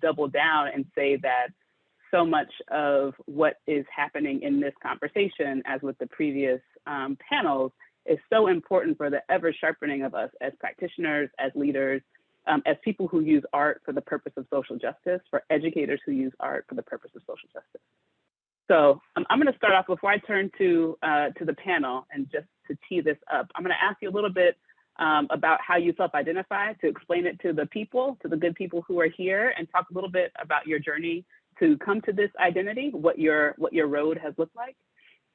double down and say that so much of what is happening in this conversation, as with the previous panels, is so important for the ever sharpening of us as practitioners, as leaders, as people who use art for the purpose of social justice, for educators who use art for the purpose of social justice. So I'm going to start off before I turn to the panel, and just to tee this up, I'm going to ask you a little bit about how you self-identify, to explain it to the people, to the good people who are here, and talk a little bit about your journey to come to this identity, what your road has looked like.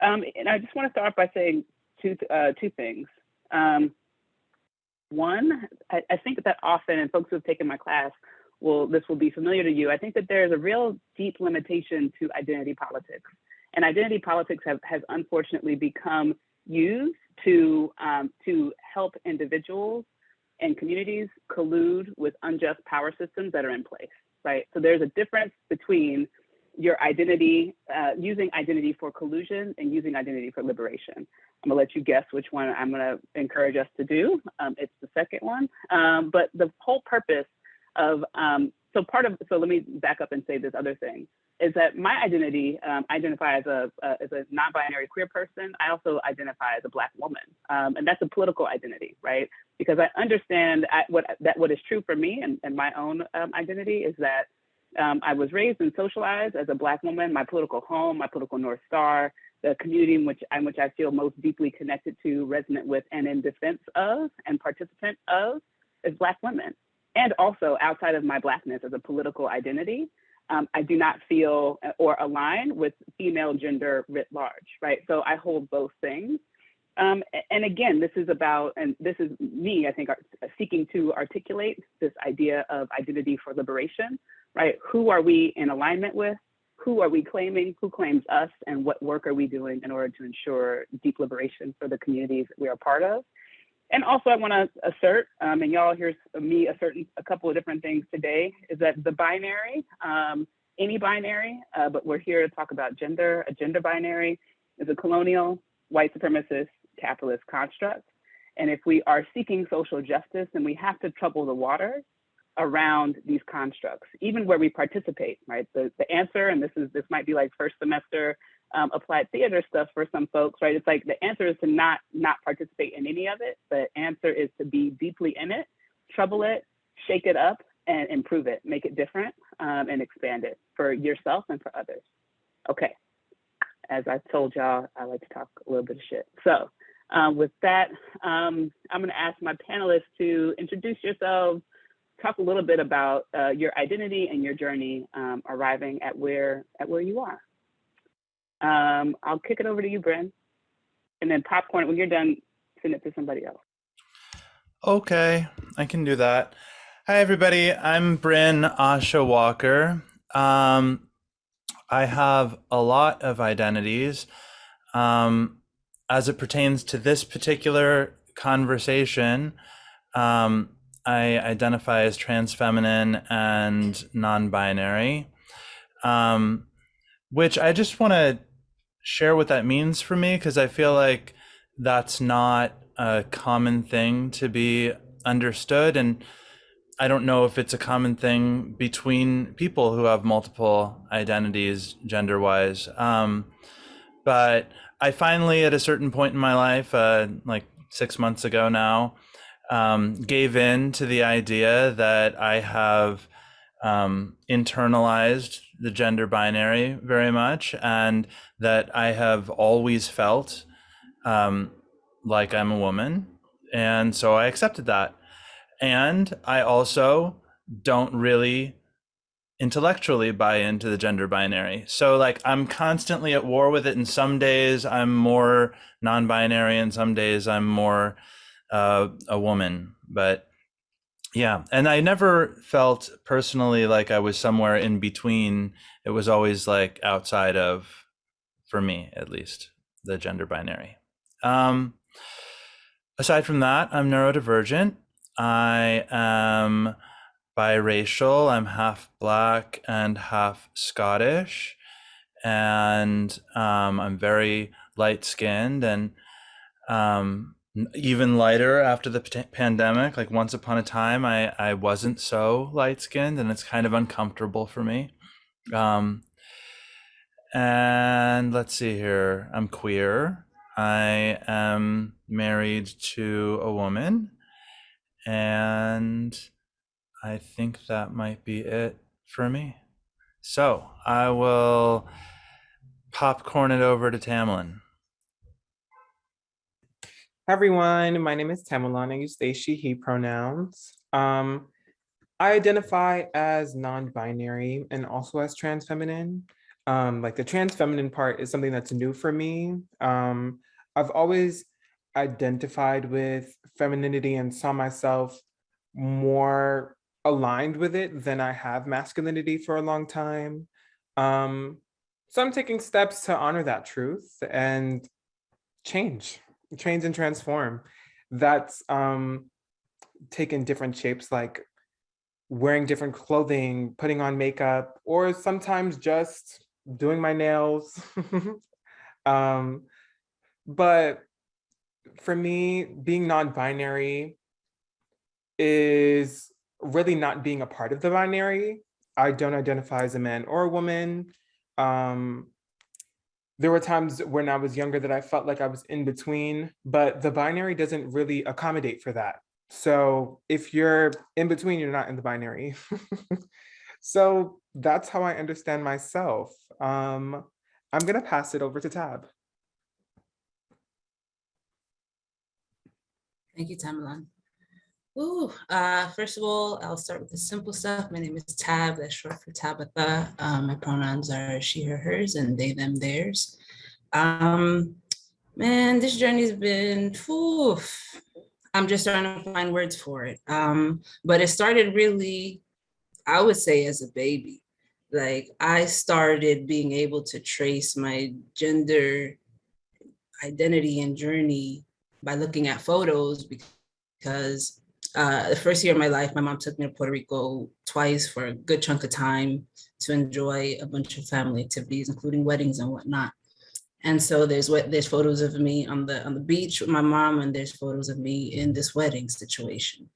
And I just want to start off by saying two things. One, I think that often, and folks who have taken my class, this will be familiar to you. I think that there's a real deep limitation to identity politics. And identity politics has unfortunately become used to help individuals and communities collude with unjust power systems that are in place, right? So there's a difference between your identity, using identity for collusion and using identity for liberation. I'm gonna let you guess which one I'm gonna encourage us to do. It's the second one. But the whole purpose of, so let me back up and say this other thing, is that my identity, I identify as a non-binary queer person. I also identify as a Black woman. And that's a political identity, right? Because I understand what is true for me and my own identity is that I was raised and socialized as a Black woman. My political home, my political North Star, the community in which I feel most deeply connected to, resonant with, and in defense of, and participant of, is Black women. And also outside of my Blackness as a political identity, I do not feel or align with female gender writ large, right? So I hold both things. And again, this is about, and this is me, I think, seeking to articulate this idea of identity for liberation, right? Who are we in alignment with? Who are we claiming? Who claims us? And what work are we doing in order to ensure deep liberation for the communities that we are part of? And also I wanna assert, and y'all hear me asserting a couple of different things today, is that the binary, any binary, but we're here to talk about gender, a gender binary is a colonial, white supremacist, capitalist construct. And if we are seeking social justice, then we have to trouble the waters around these constructs, even where we participate, right? The answer, and this might be like first semester applied theater stuff for some folks, right? It's like the answer is to not participate in any of it. The answer is to be deeply in it, trouble it, shake it up, and improve it, make it different, and expand it for yourself and for others. Okay, as I told y'all, I like to talk a little bit of shit. So with that, I'm gonna ask my panelists to introduce yourselves, talk a little bit about your identity and your journey arriving at where you are. I'll kick it over to you, Bryn, and then popcorn, when you're done, send it to somebody else. Okay, I can do that. Hi, everybody. I'm Bryn Asha Walker. I have a lot of identities. As it pertains to this particular conversation, I identify as trans feminine and non-binary, which I just want to share what that means for me, because I feel like that's not a common thing to be understood. And I don't know if it's a common thing between people who have multiple identities gender-wise. But I finally, at a certain point in my life, like 6 months ago now, gave in to the idea that I have internalized the gender binary very much, and that I have always felt like I'm a woman. And so I accepted that. And I also don't really intellectually buy into the gender binary. So like I'm constantly at war with it, and some days I'm more non-binary and some days I'm more a woman. But yeah, and I never felt personally like I was somewhere in between. It was always like outside of, for me at least, the gender binary. Aside from that, I'm neurodivergent. I am biracial. I'm half Black and half Scottish, and I'm very light-skinned, and even lighter after the pandemic. Like once upon a time, I wasn't so light skinned, and it's kind of uncomfortable for me. Um, and let's see here. I'm queer. I am married to a woman, and I think that might be it for me. So I will popcorn it over to Tamlin. Hi everyone, my name is Tamalon. I use they, she, he pronouns. I identify as non-binary and also as trans feminine. Like the trans feminine part is something that's new for me. I've always identified with femininity and saw myself more aligned with it than I have masculinity for a long time. So I'm taking steps to honor that truth and change and transform. That's taken different shapes, like wearing different clothing, putting on makeup, or sometimes just doing my nails. um, but for me, being non-binary is really not being a part of the binary. I don't identify as a man or a woman. Um, there were times when I was younger that I felt like I was in between, but the binary doesn't really accommodate for that. So if you're in between, you're not in the binary. So that's how I understand myself. I'm gonna pass it over to Tab. Thank you, Tamerlan. First of all, I'll start with the simple stuff. My name is Tab, that's short for Tabitha. My pronouns are she, her, hers, and they, them, theirs. Man, this journey's been, I'm just trying to find words for it. But it started really, I would say, as a baby. Like I started being able to trace my gender identity and journey by looking at photos because the first year of my life, my mom took me to Puerto Rico twice for a good chunk of time to enjoy a bunch of family activities, including weddings and whatnot. And so there's photos of me on the beach with my mom, and there's photos of me in this wedding situation.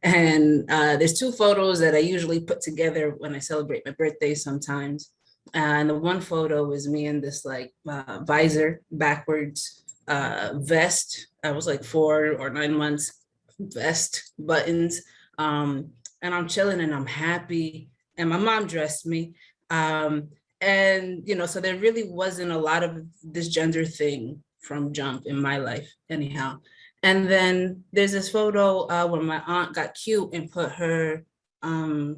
And there's two photos that I usually put together when I celebrate my birthday sometimes. And the one photo was me in this like visor backwards vest. I was like 4 or 9 months, vest buttons. And I'm chilling and I'm happy. And my mom dressed me. And, you know, so there really wasn't a lot of this gender thing from jump in my life anyhow. And then there's this photo where my aunt got cute and put her, what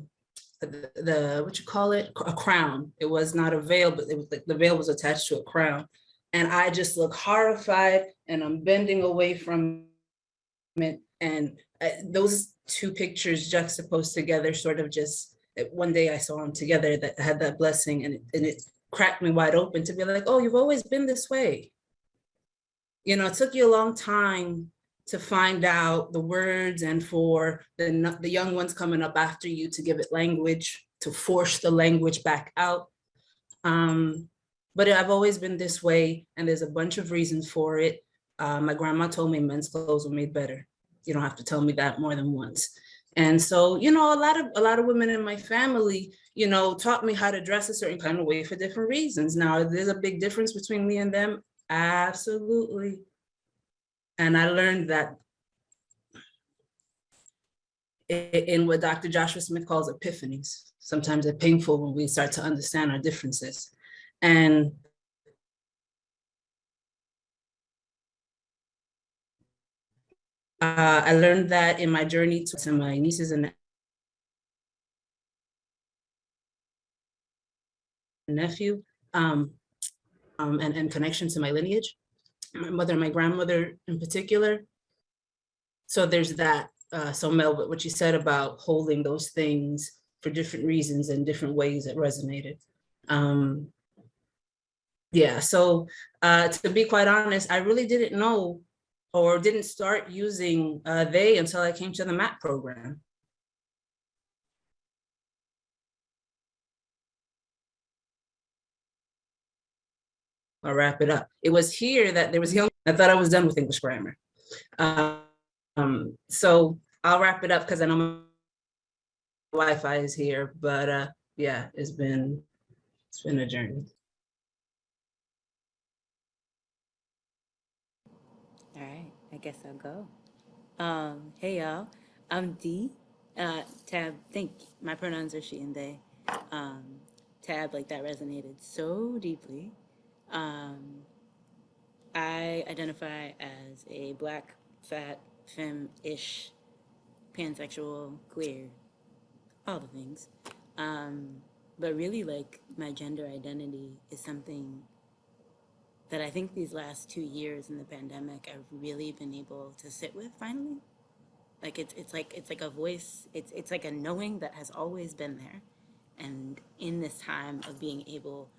you call it? A crown. It was not a veil, but it was like the veil was attached to a crown. And I just look horrified and I'm bending away from it. And those two pictures juxtaposed together sort of just, one day I saw them together that had that blessing, and it cracked me wide open to be like, oh, you've always been this way. You know, it took you a long time to find out the words and for the young ones coming up after you to give it language, to force the language back out. But I've always been this way, and there's a bunch of reasons for it. My grandma told me men's clothes were made better. You don't have to tell me that more than once. And so, you know, a lot of women in my family, you know, taught me how to dress a certain kind of way for different reasons. Now, there's a big difference between me and them. Absolutely. And I learned that in what Dr. Joshua Smith calls epiphanies. Sometimes they're painful when we start to understand our differences. And I learned that in my journey to my nieces and nephew, and connection to my lineage, my mother and my grandmother in particular. So there's that. So Mel, what you said about holding those things for different reasons and different ways that resonated. Yeah, so to be quite honest, I really didn't know or didn't start using they until I came to the MAAT program. I'll wrap it up. It was here that there was young, I thought I was done with English grammar. So I'll wrap it up because I know my Wi-Fi is here, but yeah, it's been a journey. All right, I guess I'll go. Hey y'all, I'm Dee. Tab, my pronouns are she and they. Um, Tab, like that resonated so deeply. I identify as a Black, fat, femme-ish, pansexual, queer, all the things. But really, like, my gender identity is something that I think these last 2 years in the pandemic I've really been able to sit with finally. Like it's like a voice, it's like a knowing that has always been there. And in this time of being able,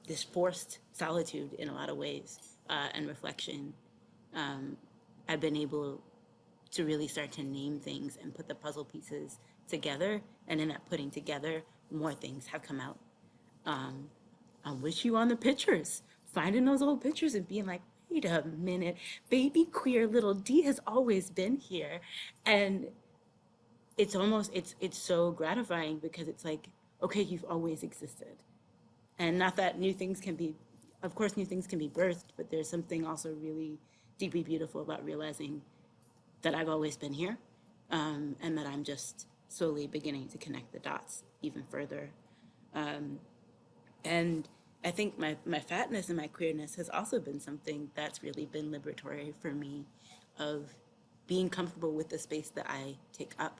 this forced solitude in a lot of ways, and reflection, I've been able to really start to name things and put the puzzle pieces together. And in that putting together, more things have come out. I'm with you on the pictures, finding those old pictures and being like, wait a minute, baby queer little D has always been here. And it's almost, it's so gratifying because it's like, okay, you've always existed. And not that new things can be, of course, new things can be birthed, but there's something also really deeply beautiful about realizing that I've always been here, and that I'm just slowly beginning to connect the dots even further. And I think my fatness and my queerness has also been something that's really been liberatory for me, of being comfortable with the space that I take up,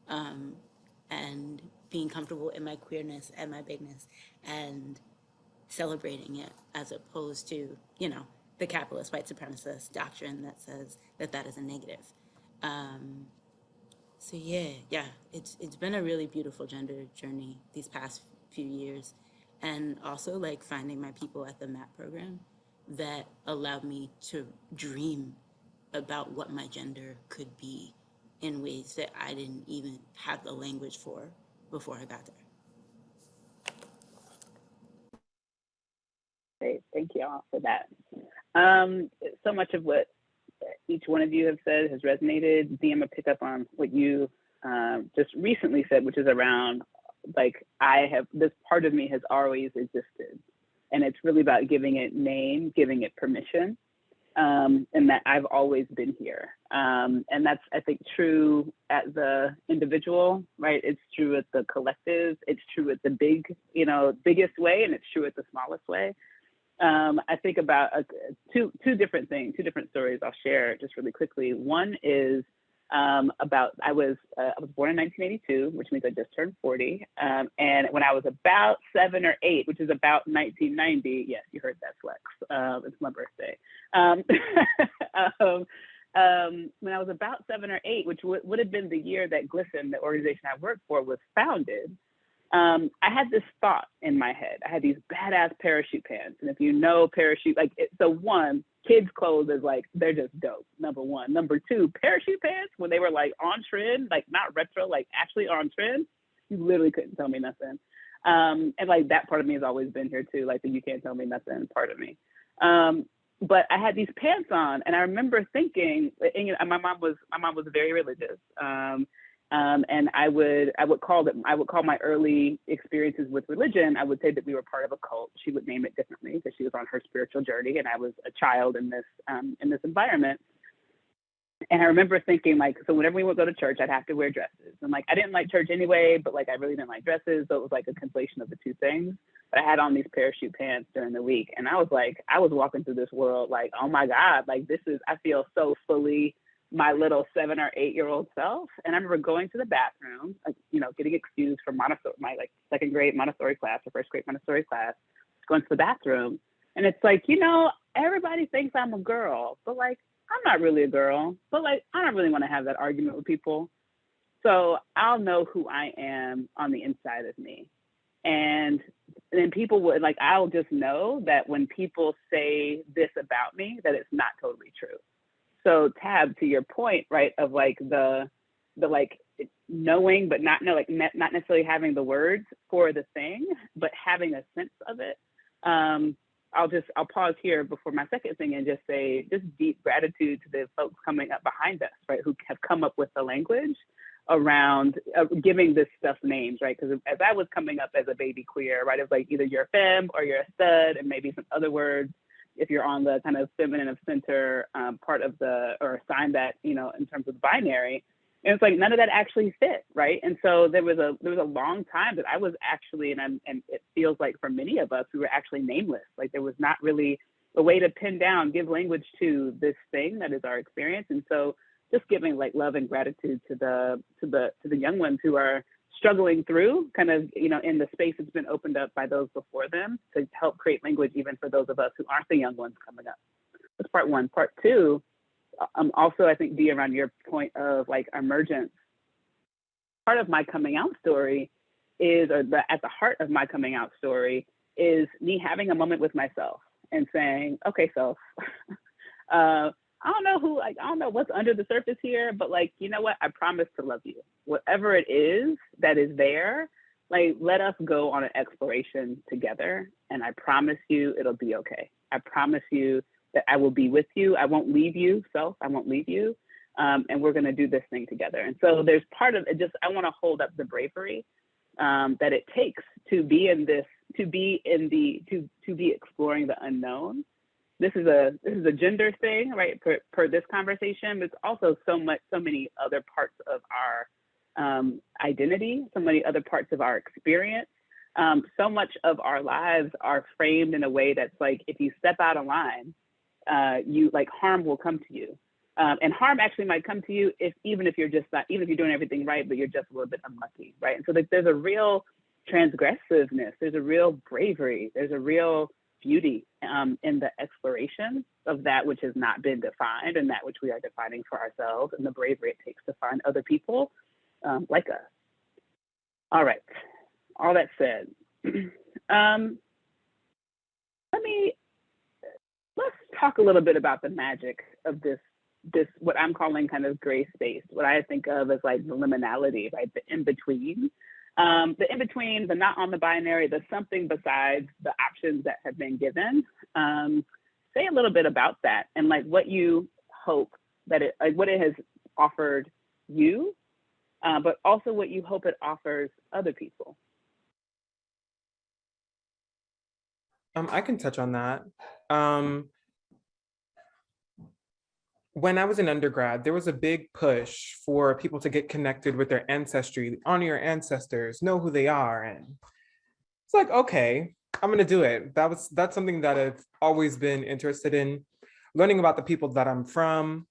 and being comfortable in my queerness and my bigness and celebrating it, as opposed to, the capitalist white supremacist doctrine that says that that is a negative. So yeah, it's been a really beautiful gender journey these past few years, and also like finding my people at the MAAT program that allowed me to dream about what my gender could be in ways that I didn't even have the language for before I got there. Great, thank you all for that. So much of what each one of you have said has resonated. Dee, I'm gonna pick up on what you just recently said, which is around, like, this part of me has always existed. And it's really about giving it name, giving it permission, and that I've always been here. And that's, I think, true at the individual, right? It's true at the collective. It's true at the biggest way, and it's true at the smallest way. I think about two different things, two different stories I'll share just really quickly. One is about, I was born in 1982, which means I just turned 40. And when I was about 7 or 8, which is about 1990, yes, you heard that flex, it's my birthday. When I was about 7 or 8, which would have been the year that GLSEN, the organization I worked for, was founded, I had this thought in my head. I had these badass parachute pants. And if you know parachute, so one, kids' clothes is like, they're just dope, number one. Number two, parachute pants, when they were like on trend, like not retro, like actually on trend, you literally couldn't tell me nothing. And like that part of me has always been here too, like the you can't tell me nothing part of me. But I had these pants on, and I remember thinking, and my mom was very religious. And I would call my early experiences with religion, I would say that we were part of a cult. She would name it differently because she was on her spiritual journey, and I was a child in this environment. And I remember thinking, like, so whenever we would go to church, I'd have to wear dresses. And like, I didn't like church anyway, but like, I really didn't like dresses. So it was like a conflation of the two things. But I had on these parachute pants during the week. And I was walking through this world like, oh my God, like I feel so fully my little 7 or 8 year old self. And I remember going to the bathroom, getting excused from Montessori, my like second grade Montessori class or first grade Montessori class, going to the bathroom. And it's like, everybody thinks I'm a girl, but like, I'm not really a girl, but like, I don't really want to have that argument with people. So I'll know who I am on the inside of me. And then people would like, I'll just know that when people say this about me, that it's not totally true. So Tab, to your point, right, of like the like knowing, but not necessarily having the words for the thing, but having a sense of it. I'll pause here before my second thing and just say just deep gratitude to the folks coming up behind us, right, who have come up with the language around giving this stuff names, right? Because as I was coming up as a baby queer, right, it's like either you're a femme or you're a stud, and maybe some other words if you're on the kind of feminine of center part of the, or assigned that, you know, in terms of binary. And it's like none of that actually fit, right? And so there was a long time that I was actually, and it feels like for many of us, we were actually nameless. Like there was not really a way to pin down, give language to this thing that is our experience. And so just giving like love and gratitude to the young ones who are struggling through kind of, you know, in the space that's been opened up by those before them to help create language even for those of us who aren't the young ones coming up. That's part one. Part two, also, I think, Dee, around your point of like emergence, part of my coming out story is, or at the heart of my coming out story is me having a moment with myself and saying, okay, self, I don't know what's under the surface here, but like, you know what? I promise to love you. Whatever it is that is there, like, let us go on an exploration together. And I promise you, it'll be okay. I promise you that I will be with you. I won't leave you, self. I won't leave you. And we're going to do this thing together. And so there's part of it, just, I want to hold up the bravery that it takes to be in this, to be exploring the unknown. This is a gender thing, right? Per this conversation, but it's also so many other parts of our identity, so many other parts of our experience. So much of our lives are framed in a way that's like, if you step out of line, you like harm will come to you. And harm actually might come to you even if you're doing everything right, but you're just a little bit unlucky, right? And so there's a real transgressiveness, there's a real bravery, there's a real beauty in the exploration of that which has not been defined and that which we are defining for ourselves, and the bravery it takes to find other people like us. All right, all that said, let's talk a little bit about the magic of this what I'm calling kind of gray space, what I think of as like the liminality, right? The in-between. The in-between, the not on the binary, the something besides the options that have been given. Say a little bit about that and like what you hope that what it has offered you, but also what you hope it offers other people. I can touch on that. When I was an undergrad, there was a big push for people to get connected with their ancestry, honor your ancestors, know who they are. And it's like, okay, I'm gonna do it. That's something that I've always been interested in, learning about the people that I'm from.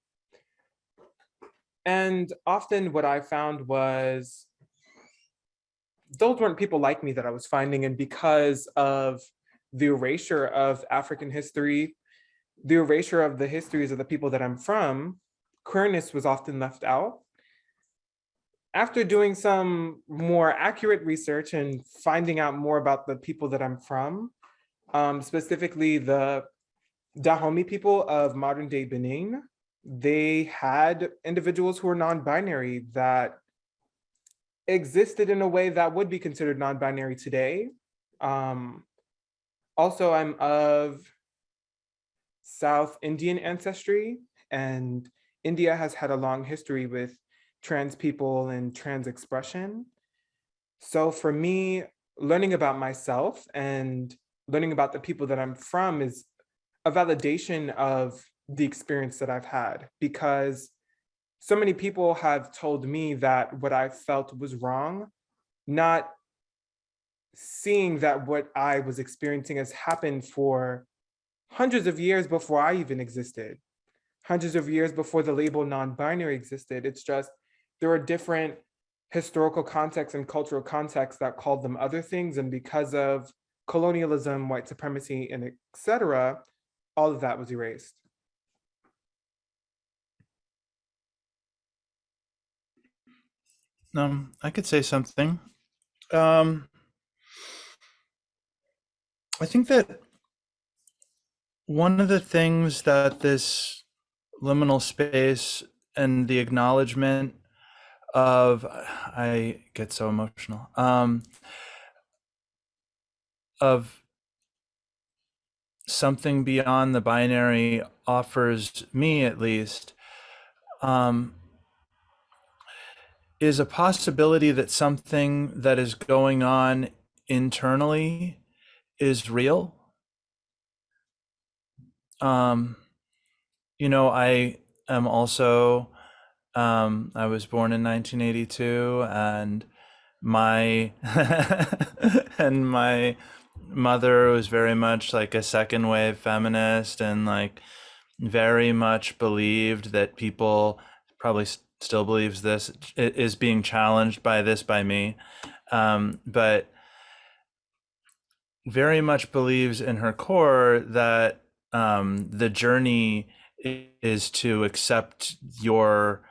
And often what I found was those weren't people like me that I was finding. And because of the erasure of African history, the erasure of the histories of the people that I'm from, queerness was often left out. After doing some more accurate research and finding out more about the people that I'm from, specifically the Dahomey people of modern day Benin, they had individuals who were non-binary that existed in a way that would be considered non-binary today. Also, I'm of South Indian ancestry, and India has had a long history with trans people and trans expression. So for me, learning about myself and learning about the people that I'm from is a validation of the experience that I've had, because so many people have told me that what I felt was wrong, not seeing that what I was experiencing has happened for hundreds of years before I even existed, hundreds of years before the label non-binary existed. It's just there are different historical contexts and cultural contexts that called them other things. And because of colonialism, white supremacy, and etc., all of that was erased. I could say something. I think that one of the things that this liminal space and the acknowledgement of, I get so emotional, of something beyond the binary offers me, at least, is a possibility that something that is going on internally is real. You know, I am also, I was born in 1982, and my and my mother was very much like a second wave feminist, and like very much believed that people probably still believes this is being challenged by this by me, but very much believes in her core that the journey is to accept your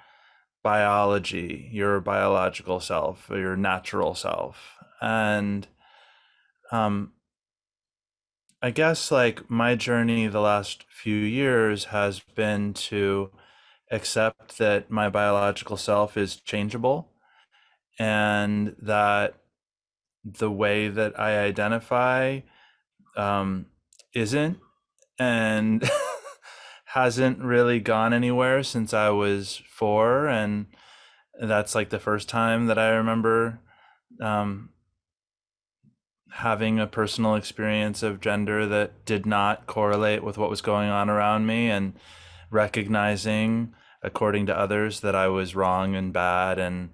biology, your biological self, or your natural self. And I guess like my journey the last few years has been to accept that my biological self is changeable, and that the way that I identify isn't, and hasn't really gone anywhere since I was 4. And that's like the first time that I remember having a personal experience of gender that did not correlate with what was going on around me, and recognizing, according to others, that I was wrong and bad. And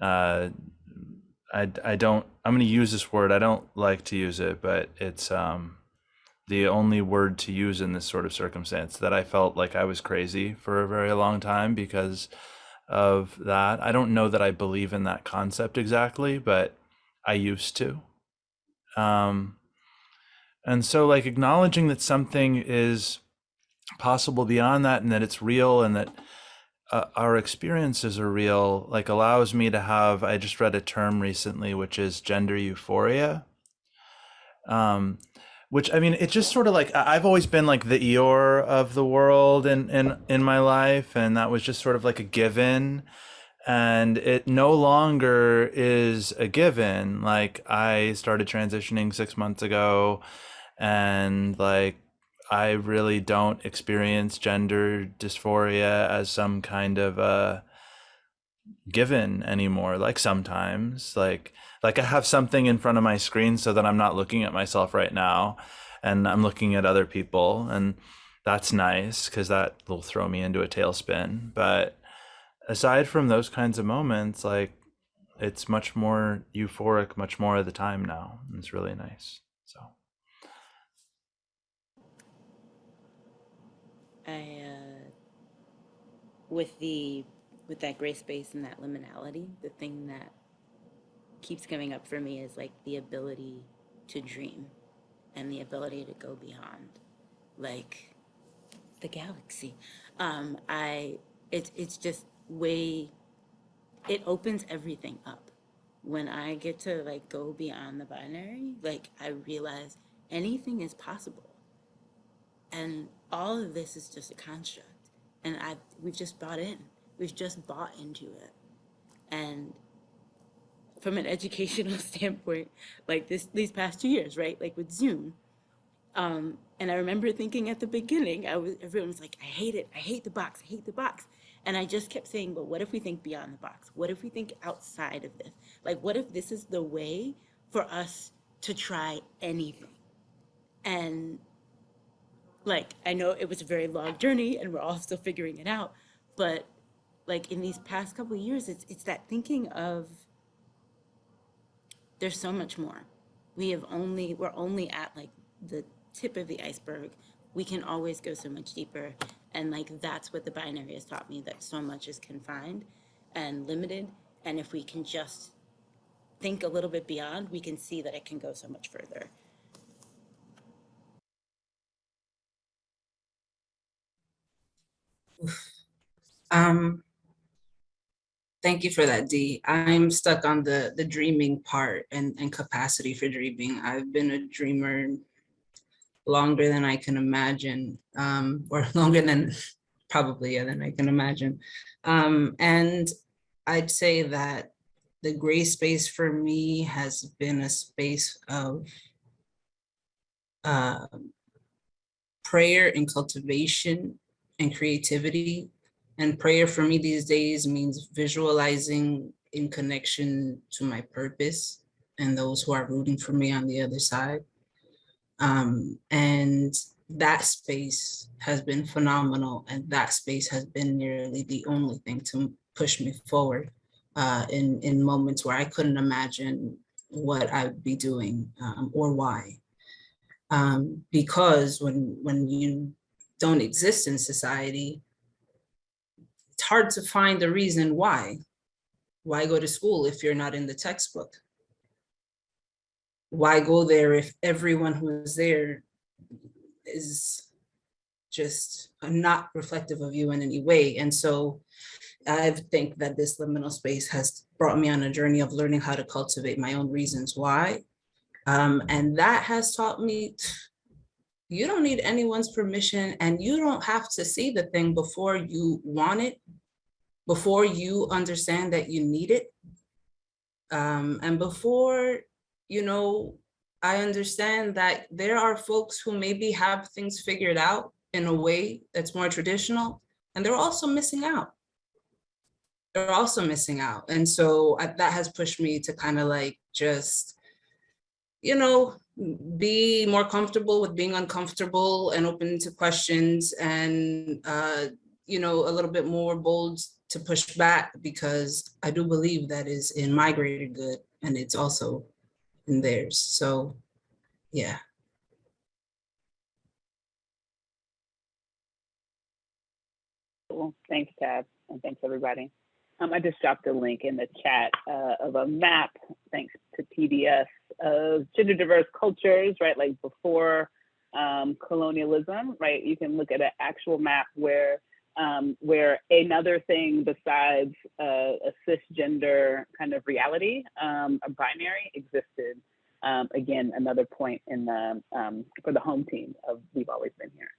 I don't, I'm going to use this word, I don't like to use it, but it's the only word to use in this sort of circumstance, that I felt like I was crazy for a very long time because of that. I don't know that I believe in that concept exactly, but I used to. And so like acknowledging that something is possible beyond that, and that it's real, and that our experiences are real, like allows me to have, I just read a term recently, which is gender euphoria. Which, I mean, it's just sort of like, I've always been like the Eeyore of the world in my life, and that was just sort of like a given. And it no longer is a given. Like, I started transitioning 6 months ago, and like I really don't experience gender dysphoria as some kind of a given anymore. Like sometimes, like I have something in front of my screen so that I'm not looking at myself right now, and I'm looking at other people, and that's nice because that will throw me into a tailspin. But aside from those kinds of moments, like it's much more euphoric much more of the time now. It's really nice. So with that gray space and that liminality, the thing that keeps coming up for me is like the ability to dream and the ability to go beyond, like the galaxy. It's just way, it opens everything up. When I get to like go beyond the binary, like I realize anything is possible, and all of this is just a construct, and we've just bought into it. And from an educational standpoint, like these past 2 years, right? Like with Zoom. And I remember thinking at the beginning, everyone was like, I hate it. I hate the box. I hate the box. And I just kept saying, but what if we think beyond the box? What if we think outside of this? Like, what if this is the way for us to try anything? And like, I know it was a very long journey and we're all still figuring it out, but like in these past couple of years, it's that thinking of, there's so much more. We're only at like the tip of the iceberg. We can always go so much deeper. And like, that's what the binary has taught me, that so much is confined and limited. And if we can just think a little bit beyond, we can see that it can go so much further. Thank you for that, Dee. I'm stuck on the dreaming part and capacity for dreaming. I've been a dreamer longer than I can imagine, or longer than probably, yeah, than I can imagine. And I'd say that the gray space for me has been a space of prayer and cultivation and creativity. And prayer for me these days means visualizing in connection to my purpose and those who are rooting for me on the other side. And that space has been phenomenal. And that space has been nearly the only thing to push me forward in moments where I couldn't imagine what I would be doing or why. Because when you don't exist in society, it's hard to find a reason why. Why go to school if you're not in the textbook? Why go there if everyone who's there is just not reflective of you in any way? And so I think that this liminal space has brought me on a journey of learning how to cultivate my own reasons why. And that has taught me you don't need anyone's permission, and you don't have to see the thing before you want it, before you understand that you need it. And before, I understand that there are folks who maybe have things figured out in a way that's more traditional, and they're also missing out. They're also missing out. And so that has pushed me to kind of like just, be more comfortable with being uncomfortable and open to questions and, a little bit more bold to push back, because I do believe that is in my greater good and it's also in theirs. So, yeah. Cool. Thanks, Tab, and thanks, everybody. I just dropped a link in the chat of a map, thanks to PBS, of gender diverse cultures, right? Like before colonialism, right? You can look at an actual map where another thing besides a cisgender kind of reality, a binary, existed. Again, another point in the for the home team of We've Always Been Here.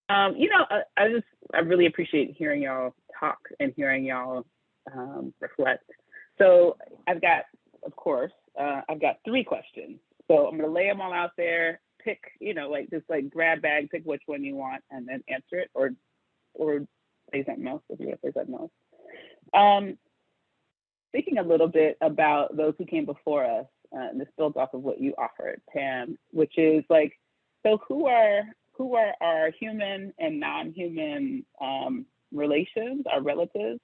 I really appreciate hearing y'all talk and hearing y'all reflect. So I've got 3 questions. So I'm gonna lay them all out there. Pick, just grab bag, pick which one you want, and then answer it, or say something else if you want to say something else. Thinking a little bit about those who came before us, and this builds off of what you offered, Pam, which is so who are our human and non-human relations, our relatives,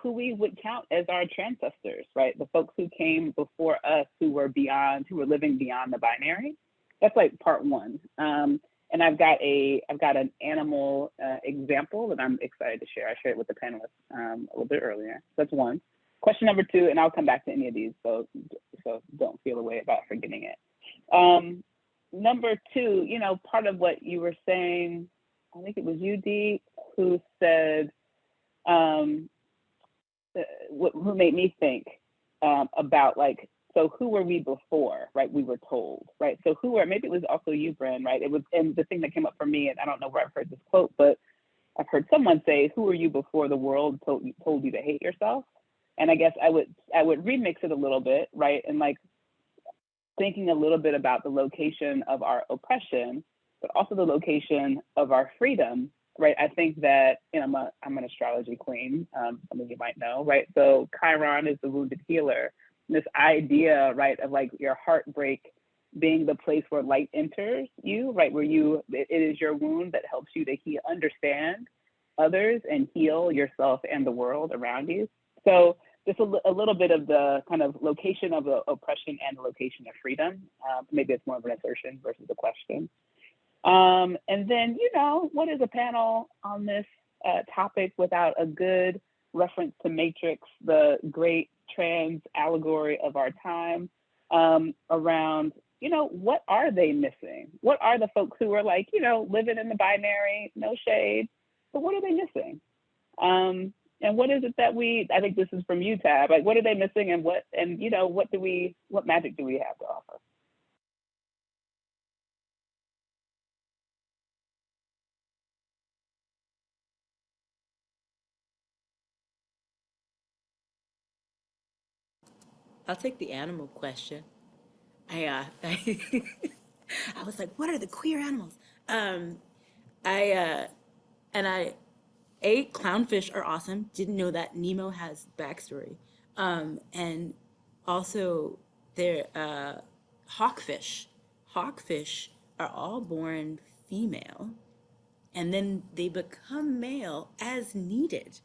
who we would count as our ancestors, right? The folks who came before us, who were living beyond the binary. That's part 1. And I've got an animal example that I'm excited to share. I shared it with the panelists a little bit earlier. That's 1. Question number 2, and I'll come back to any of these, so don't feel a way about forgetting it. Number 2, part of what you were saying, I think it was you, Dee, who said, who made me think about so who were we before, right? We were told, right? So maybe it was also you, Bren, right? It was, and the thing that came up for me, and I don't know where I've heard this quote, but I've heard someone say, who were you before the world told you to hate yourself? And I guess I would remix it a little bit, right? And thinking a little bit about the location of our oppression, but also the location of our freedom, right? I think that, I'm an astrology queen, some of you might know, right? So Chiron is the wounded healer. This idea, right, of your heartbreak being the place where light enters you, right? Where it is your wound that helps you to understand others and heal yourself and the world around you. So just a little bit of the kind of location of the oppression and the location of freedom. Maybe it's more of an assertion versus a question. And then, what is a panel on this topic without a good reference to Matrix, the great trans allegory of our time, around, what are they missing? What are the folks who are living in the binary, no shade, but what are they missing? And what is it that I think this is from you, Tab, what are they missing, and what magic do we have to offer? I'll take the animal question. I was like, what are the queer animals? Clownfish are awesome. Didn't know that. Nemo has backstory. And also they're hawkfish. Hawkfish are all born female, and then they become male as needed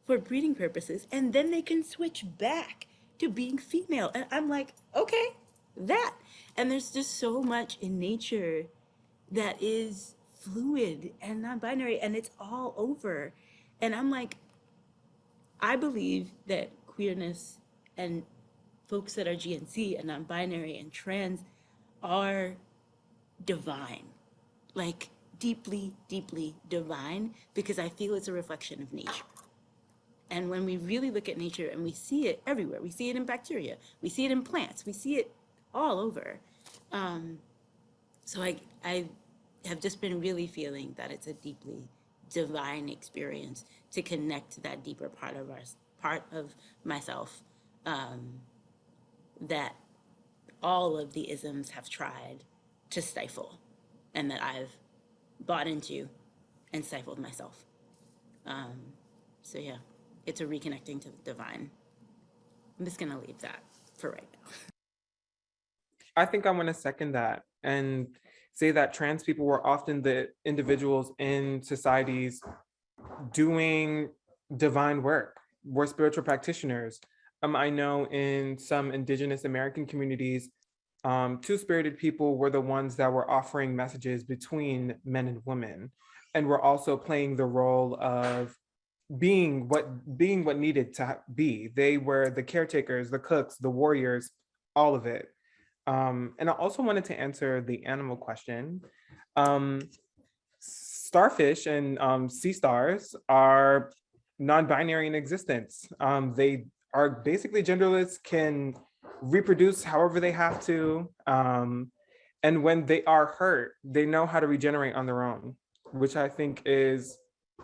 for breeding purposes, and then they can switch back to being female. And I'm like, okay, that. And there's just so much in nature that is fluid and non-binary, and it's all over. And I'm like, I believe that queerness and folks that are GNC and non-binary and trans are divine, like deeply, deeply divine, because I feel it's a reflection of nature. And when we really look at nature, and we see it everywhere, we see it in bacteria, we see it in plants, we see it all over. So I have just been really feeling that it's a deeply divine experience to connect to that deeper part of myself, that all of the isms have tried to stifle, and that I've bought into and stifled myself. So yeah, it's a reconnecting to the divine. I'm just gonna leave that for right now. I think I want to second that and say that trans people were often the individuals in societies doing divine work. We're spiritual practitioners. I know in some Indigenous American communities, two-spirited people were the ones that were offering messages between men and women, and were also playing the role of being what needed to be. They were the caretakers, the cooks, the warriors, all of it. And I also wanted to answer the animal question. Starfish and sea stars are non-binary in existence. They are basically genderless, can reproduce however they have to. And when they are hurt, they know how to regenerate on their own, which I think is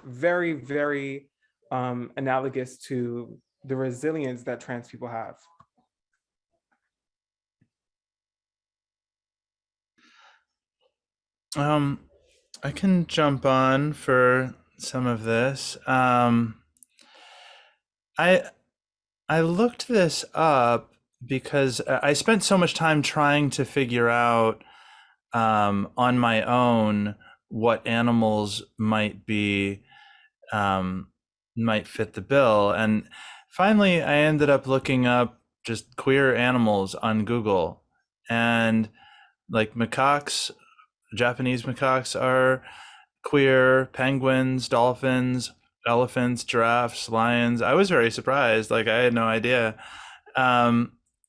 very, very analogous to the resilience that trans people have. I can jump on for some of this. I looked this up because I spent so much time trying to figure out on my own what animals might be, might fit the bill. And finally, I ended up looking up just queer animals on Google. And like macaques, Japanese macaques are queer, penguins, dolphins, elephants, giraffes, lions. I was very surprised. Like, I had no idea. I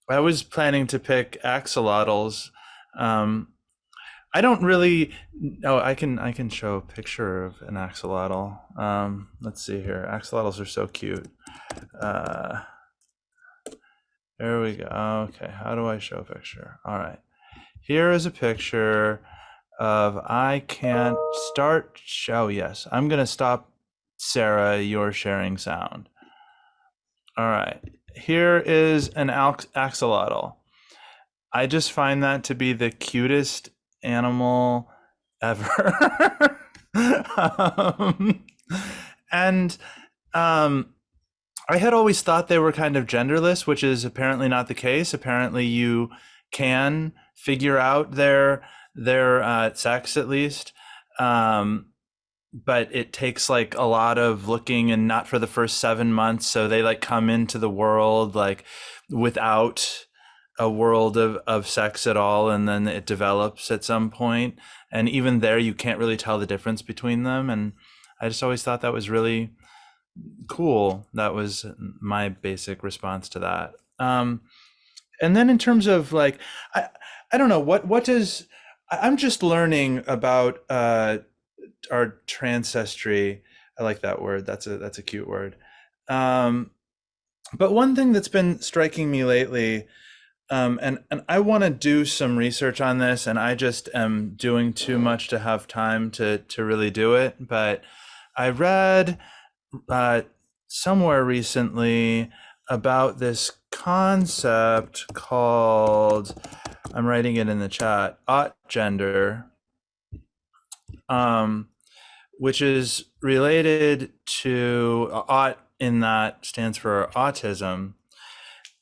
was planning to pick axolotls. I don't really. Oh, I can show a picture of an axolotl. Let's see here. Axolotls are so cute. There we go. Okay, how do I show a picture? All right. Here is a picture of, I can't start show. Yes, I'm gonna stop, Sarah, your sharing sound. All right, here is an axolotl. I just find that to be the cutest animal ever. And I had always thought they were kind of genderless, which is apparently not the case. Apparently you can figure out their sex, at least, but it takes like a lot of looking, and not for the first 7 months. So they like come into the world like without a world of sex at all, and then it develops at some point, and even there you can't really tell the difference between them. And I just always thought that was really cool. That was my basic response to that. And then in terms of like, I don't know, what does, I'm just learning about our transcestry. I like that word. That's a cute word. But one thing that's been striking me lately, and I want to do some research on this, and I just am doing too much to have time to really do it. But I read somewhere recently about this concept called, I'm writing it in the chat, gender. which is related to AUT, in that stands for autism,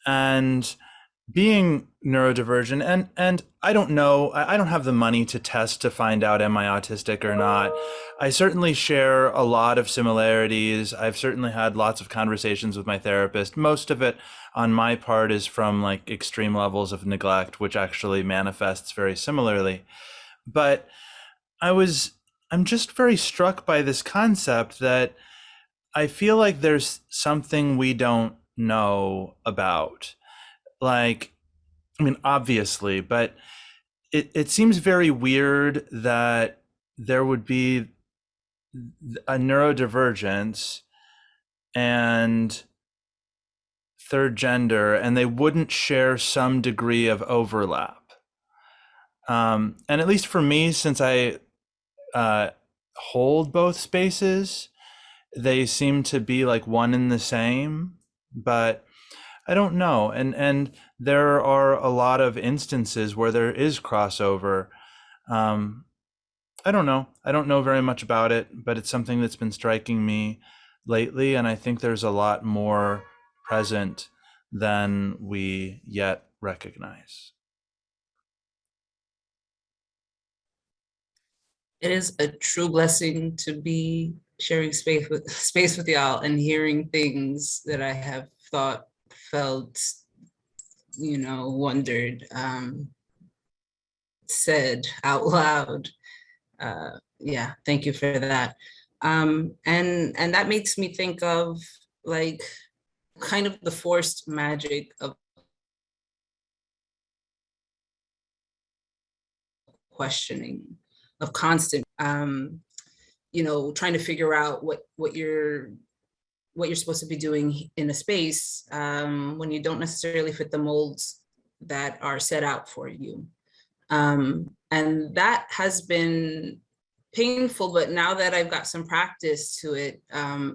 and being neurodivergent. And I don't know, I don't have the money to test to find out am I autistic or not. I certainly share a lot of similarities. I've certainly had lots of conversations with my therapist. Most of it on my part is from like extreme levels of neglect, which actually manifests very similarly. But I'm just very struck by this concept that I feel like there's something we don't know about. Like, I mean, obviously, but it seems very weird that there would be a neurodivergence and third gender, and they wouldn't share some degree of overlap. And at least for me, since I hold both spaces, they seem to be like one and the same, but I don't know. And there are a lot of instances where there is crossover. I don't know. I don't know very much about it, but it's something that's been striking me lately. And I think there's a lot more present than we yet recognize. It is a true blessing to be sharing space with y'all and hearing things that I have thought, felt, wondered, said out loud. Yeah, thank you for that. And that makes me think of like kind of the forced magic of questioning, of constant, trying to figure out what you're supposed to be doing in a space when you don't necessarily fit the molds that are set out for you. And that has been painful, but now that I've got some practice to it,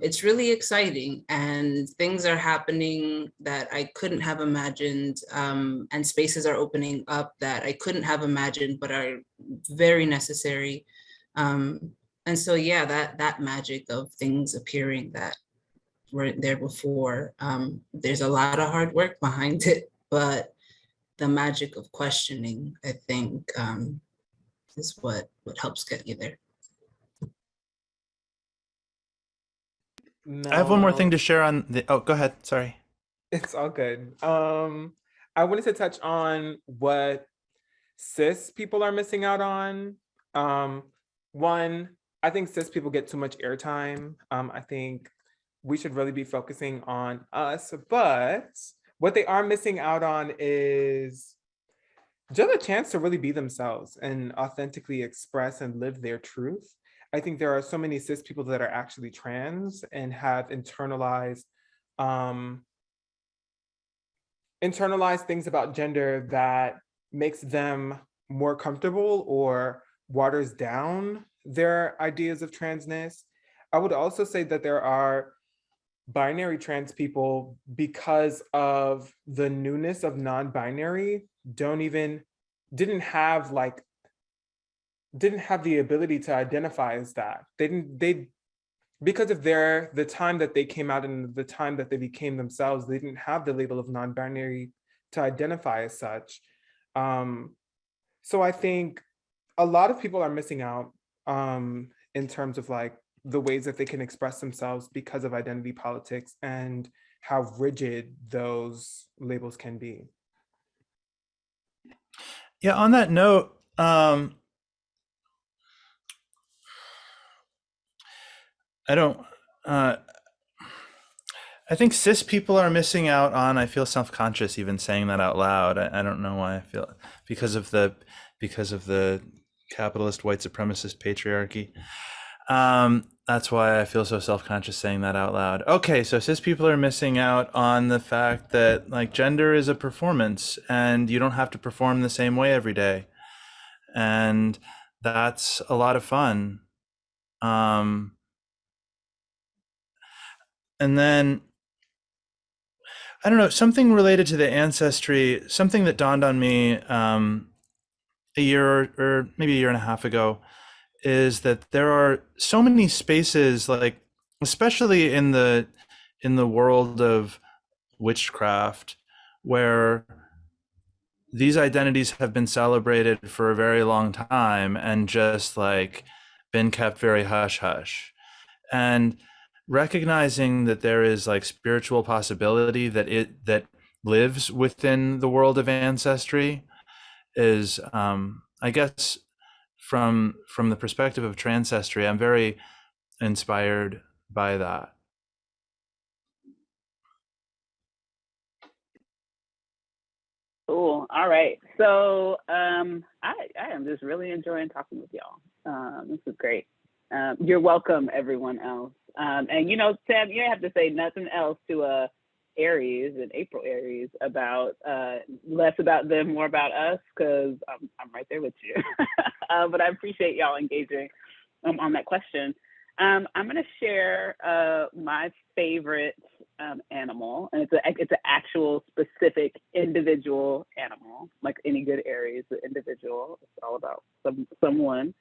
it's really exciting, and things are happening that I couldn't have imagined, and spaces are opening up that I couldn't have imagined, but are very necessary. And so, yeah, that magic of things appearing that weren't there before, there's a lot of hard work behind it, but the magic of questioning, I think, is what helps get you there. No, I have one more thing to share on the, oh, go ahead. Sorry. it's all good. I wanted to touch on what cis people are missing out on. One, I think cis people get too much airtime. I think we should really be focusing on us, but what they are missing out on is just a chance to really be themselves and authentically express and live their truth. I think there are so many cis people that are actually trans and have internalized things about gender that makes them more comfortable or waters down their ideas of transness. I would also say that there are binary trans people, because of the newness of non-binary, didn't have the ability to identify as that. Because of the time that they came out and the time that they became themselves, they didn't have the label of non-binary to identify as such. So I think a lot of people are missing out in terms of like the ways that they can express themselves because of identity politics and how rigid those labels can be. Yeah, on that note, I think cis people are missing out on, I feel self-conscious even saying that out loud. I don't know why I feel, because of the capitalist white supremacist patriarchy. That's why I feel so self-conscious saying that out loud. Okay, so cis people are missing out on the fact that like gender is a performance and you don't have to perform the same way every day. And that's a lot of fun. And then, I don't know, something related to the ancestry, something that dawned on me a year or maybe a year and a half ago, is that there are so many spaces, like especially in the world of witchcraft, where these identities have been celebrated for a very long time and just like been kept very hush hush. And recognizing that there is like spiritual possibility that lives within the world of ancestry is, I guess, from the perspective of transcestry, I'm very inspired by that. Cool. All right. So I am just really enjoying talking with y'all. This is great. You're welcome, everyone else. And you know, Sam, you don't have to say nothing else to Aries and April Aries about less about them, more about us, because I'm right there with you. But I appreciate y'all engaging on that question. I'm going to share my favorite animal, and it's an actual specific individual animal, like any good Aries, the individual. It's all about someone.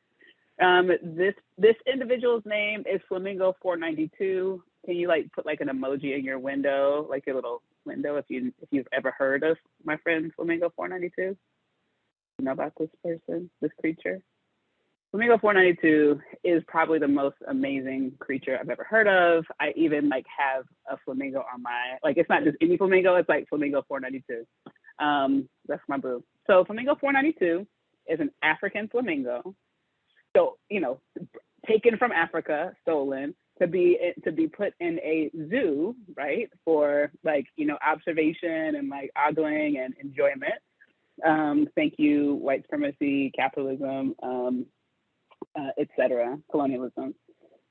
This individual's name is Flamingo 492. Can you like put like an emoji in your window, like your little window, if you've ever heard of my friend Flamingo 492? You know about this person, this creature? Flamingo 492 is probably the most amazing creature I've ever heard of. I even like have a flamingo on my, like, it's not just any flamingo, it's like Flamingo 492. That's my boo. So Flamingo 492 is an African flamingo. So, you know, taken from Africa, stolen, to be put in a zoo, right? For like, you know, observation and like ogling and enjoyment. Thank you, white supremacy, capitalism, etc., colonialism.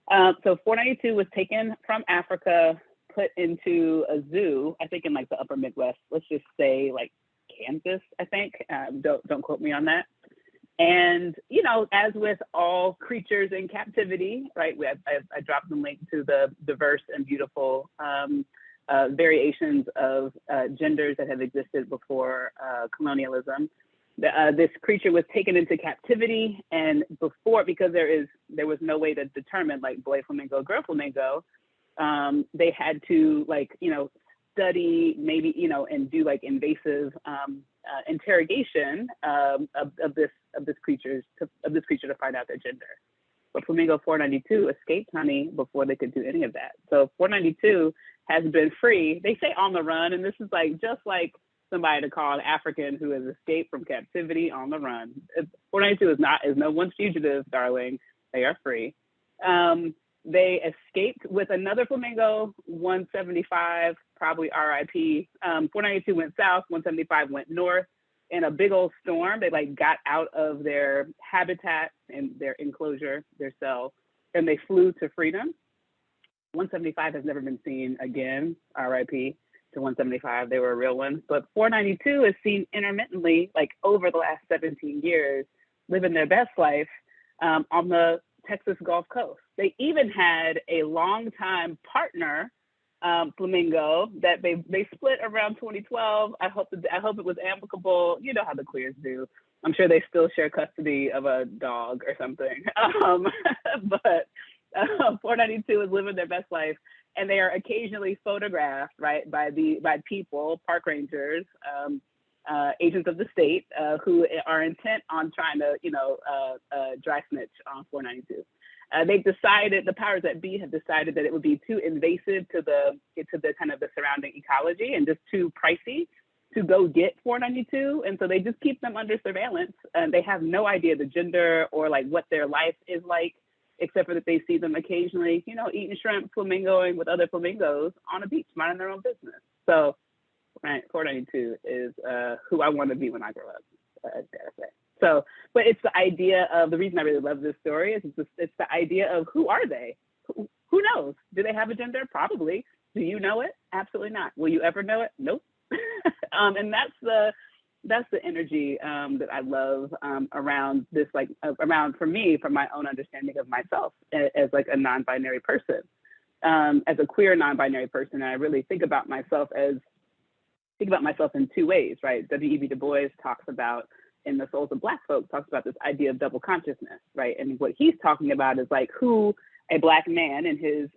So 492 was taken from Africa, put into a zoo, I think in like the upper Midwest, let's just say like Kansas, I think. Don't quote me on that. And, you know, as with all creatures in captivity, right, I dropped the link to the diverse and beautiful variations of genders that have existed before colonialism. This creature was taken into captivity, and because there was no way to determine like boy flamingo, girl flamingo, they had to like, you know, study maybe, you know, and do like invasive interrogation of this creature to find out their gender. But Flamingo 492 escaped, honey, before they could do any of that. So 492 has been free. They say on the run, and this is like just like somebody to call an African who has escaped from captivity on the run. 492 is no one's fugitive, darling. They are free. They escaped with another flamingo, 175, probably RIP. 492 went south, 175 went north. In a big old storm, they like got out of their habitat and their enclosure, their cell, and they flew to freedom. 175 has never been seen again, RIP to 175, they were a real one. But 492 is seen intermittently, like over the last 17 years, living their best life on the Texas Gulf Coast. They even had a longtime partner, flamingo, that they split around 2012. I hope it was amicable. You know how the queers do. I'm sure they still share custody of a dog or something. But 492 is living their best life, and they are occasionally photographed, right, by people, park rangers, agents of the state, who are intent on trying to, you know, dry snitch on 492. The powers that be have decided that it would be too invasive to the kind of the surrounding ecology and just too pricey to go get 492. And so they just keep them under surveillance, and they have no idea the gender or like what their life is like, except for that they see them occasionally, you know, eating shrimp, flamingoing with other flamingos on a beach, minding their own business. So, right, 492 is who I want to be when I grow up, dare I say. So, but it's the idea of, the reason I really love this story is it's the idea of who are they? Who knows? Do they have a gender? Probably. Do you know it? Absolutely not. Will you ever know it? Nope. And that's the energy that I love around this, like around, for me, from my own understanding of myself as like a non-binary person, as a queer non-binary person. And I really think about myself in two ways, right? W.E.B. Du Bois talks about in The Souls of Black Folk talks about this idea of double consciousness, right? And what he's talking about is like who a Black man in his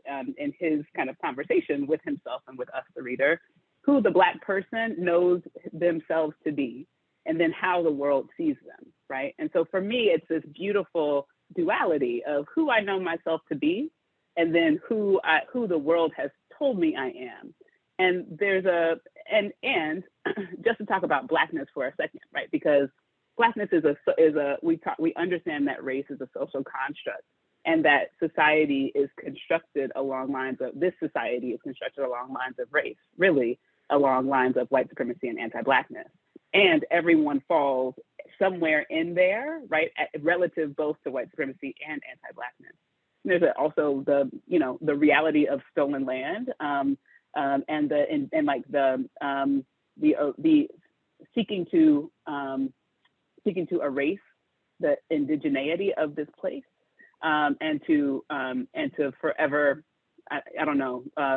kind of conversation with himself and with us, the reader, who the Black person knows themselves to be, and then how the world sees them, right? And so for me, it's this beautiful duality of who I know myself to be, and then who the world has told me I am. And there's and just to talk about Blackness for a second, right? Because Blackness we understand that race is a social construct, and that society is constructed along lines of, this society is constructed along lines of race, really along lines of white supremacy and anti-Blackness. And everyone falls somewhere in there, right? Relative both to white supremacy and anti-Blackness. There's also the reality of stolen land, and the seeking to erase the indigeneity of this place, and to forever,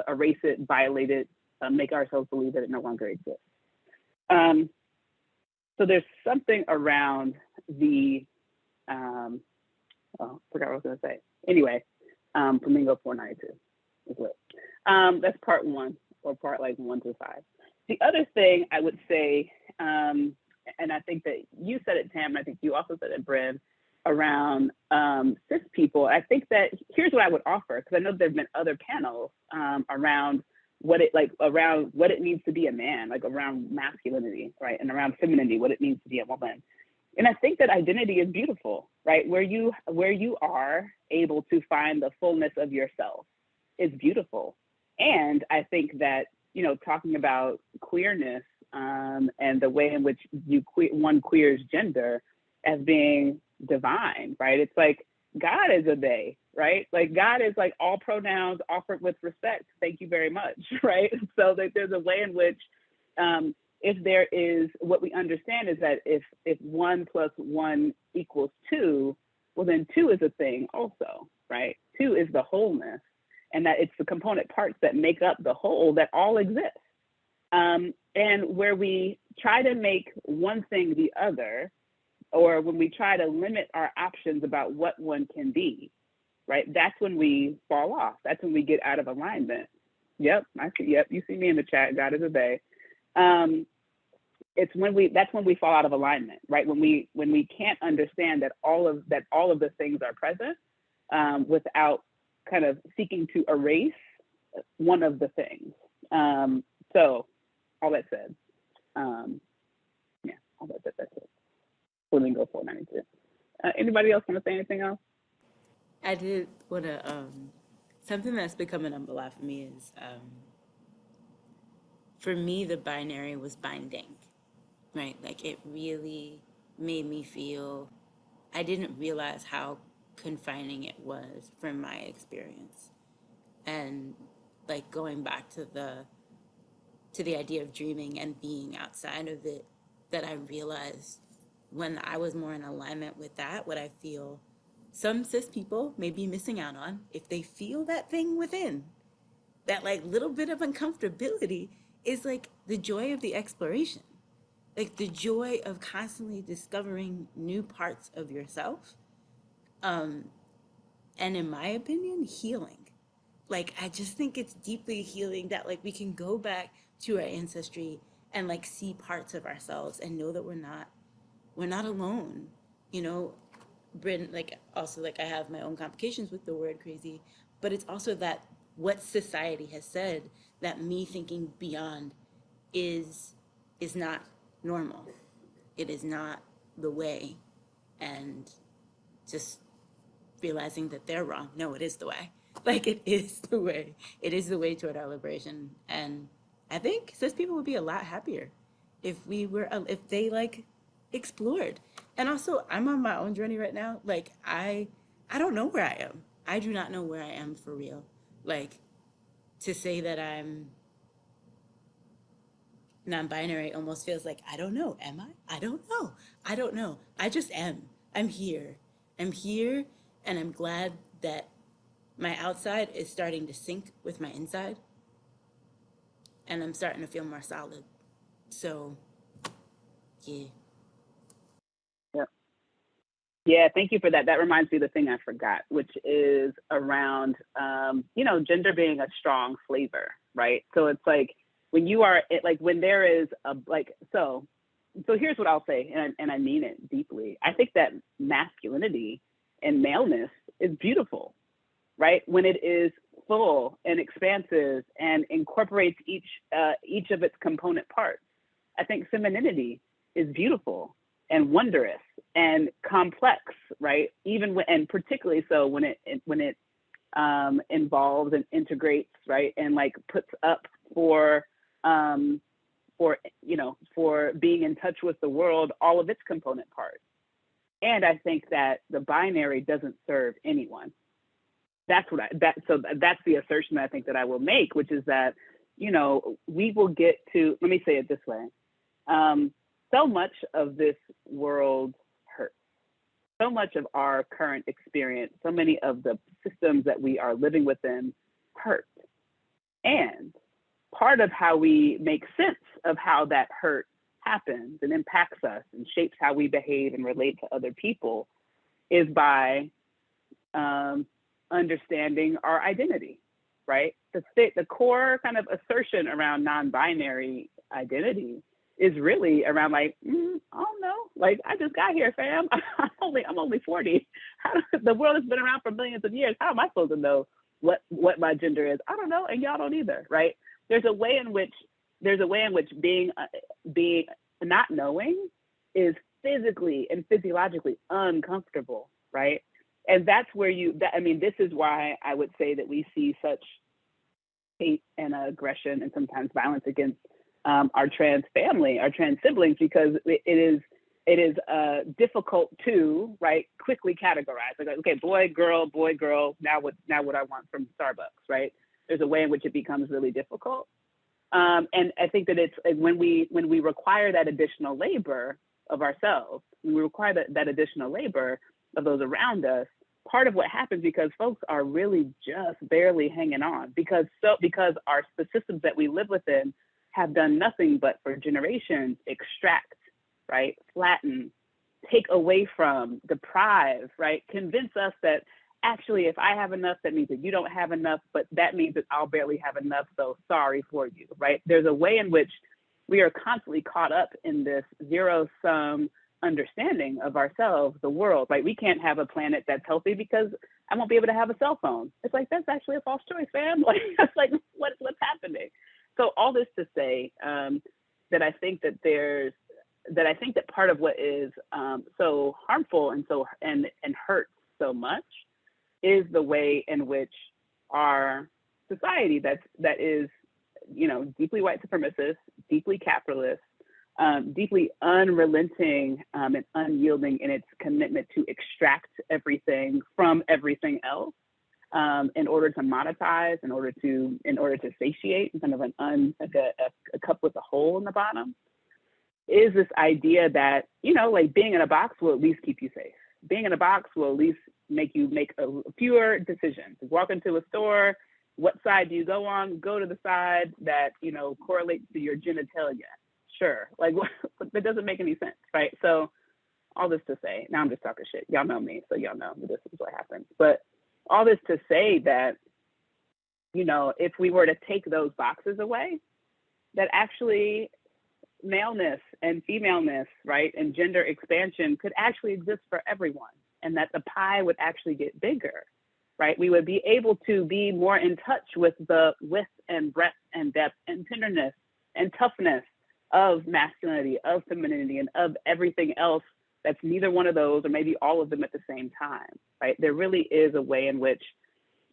erase it, violate it, make ourselves believe that it no longer exists. So there's something around the, forgot what I was gonna say. Anyway, Flamingo 492 is lit. That's part one, or part like 1 through 5. The other thing I would say, and I think that you said it, Tam, and I think you also said it, Bryn, around cis people. I think that here's what I would offer, because I know there've been other panels around what it means to be a man, like around masculinity, right? And around femininity, what it means to be a woman. And I think that identity is beautiful, right? Where you are able to find the fullness of yourself is beautiful. And I think that, talking about queerness and the way in which one queers gender as being divine, right? It's like God is a they, right? Like God is like all pronouns offered with respect. Thank you very much, right? So that there's a way in which if there is, what we understand is that if 1 + 1 = 2, well then 2 is a thing also, right? 2 is the wholeness, and that it's the component parts that make up the whole that all exist. And where we try to make one thing the other, or when we try to limit our options about what one can be, right? That's when we fall off. That's when we get out of alignment. Yep, I see. Yep, you see me in the chat. God is a they. That's when we fall out of alignment, right? When we can't understand that all of the things are present, without kind of seeking to erase one of the things. So all that said, all that said, that's it. Flamingo 492. Anybody else want to say anything else? I did want to, something that's become a number lot for me is, for me, the binary was binding, right? Like it really made me feel, I didn't realize how confining it was from my experience. And like going back to the idea of dreaming and being outside of it, that I realized when I was more in alignment with that, what I feel some cis people may be missing out on, if they feel that thing within, that like little bit of uncomfortability, is like the joy of the exploration, like the joy of constantly discovering new parts of yourself. And in my opinion, healing. Like, I just think it's deeply healing that like we can go back to our ancestry and like see parts of ourselves and know that we're not alone, Bryn, like also like I have my own complications with the word crazy, but it's also that what society has said, that me thinking beyond is not normal. It is not the way. And just realizing that they're wrong. No, it is the way. Like it is the way. It is the way toward our liberation. And I think cis people would be a lot happier if they like explored. And also, I'm on my own journey right now. Like I don't know where I am. I do not know where I am for real. Like to say that I'm non-binary almost feels like, I don't know. Am I? I don't know. I don't know. I just am. I'm here. I'm here, and I'm glad that my outside is starting to sync with my inside, and I'm starting to feel more solid. So, yeah. Yeah, thank you for that. That reminds me of the thing I forgot, which is around, gender being a strong flavor, right? So it's like when you are, when there is so here's what I'll say, and I mean it deeply. I think that masculinity and maleness is beautiful, right? When it is full and expansive and incorporates each of its component parts. I think femininity is beautiful and wondrous and complex, right? Even when, and particularly so when it involves and integrates, right, and like puts up for being in touch with the world, all of its component parts. And I think that the binary doesn't serve anyone. That's the assertion that I think that I will make, which is that, we will get to, let me say it this way. So much of this world hurts. So much of our current experience, so many of the systems that we are living within hurt. And part of how we make sense of how that hurt happens and impacts us and shapes how we behave and relate to other people is by understanding our identity, right? The core kind of assertion around non-binary identity is really around like, I don't know, like I just got here, fam. I'm only 40. The world has been around for millions of years. How am I supposed to know what my gender is? I don't know, and y'all don't either, right? There's a way in which being not knowing is physically and physiologically uncomfortable, right? And that's where this is why I would say that we see such hate and aggression and sometimes violence against our trans family, our trans siblings, because it is difficult to, right, quickly categorize. Like, okay, boy, girl, now what I want from Starbucks, right? There's a way in which it becomes really difficult. And I think that it's when we require that additional labor of ourselves, when we require that additional labor of those around us, part of what happens, because folks are really just barely hanging on, because the systems that we live within have done nothing but for generations extract, right, flatten, take away from, deprive, right, convince us that actually if I have enough, that means that you don't have enough, but that means that I'll barely have enough, so sorry for you, right? There's a way in which we are constantly caught up in this zero-sum understanding of ourselves, the world, right? We can't have a planet that's healthy because I won't be able to have a cell phone. It's like, that's actually a false choice, fam. Like, that's like, what's happening? So all this to say that I think that part of what is so harmful and hurts so much is the way in which our society that is, deeply white supremacist, deeply capitalist, deeply unrelenting and unyielding in its commitment to extract everything from everything else in order to monetize, in order to satiate, kind of a cup with a hole in the bottom, is this idea that, like being in a box will at least keep you safe. Being in a box will at least make you make fewer decisions. Walk into a store, what side do you go on? Go to the side that, correlates to your genitalia. Sure, like that doesn't make any sense, right? So all this to say, now I'm just talking shit. Y'all know me, so y'all know this is what happens. But all this to say that, if we were to take those boxes away, that actually maleness and femaleness, right, and gender expansion could actually exist for everyone, and that the pie would actually get bigger, right? We would be able to be more in touch with the width and breadth and depth and tenderness and toughness of masculinity, of femininity, and of everything else that's neither one of those, or maybe all of them at the same time, right? There really is a way in which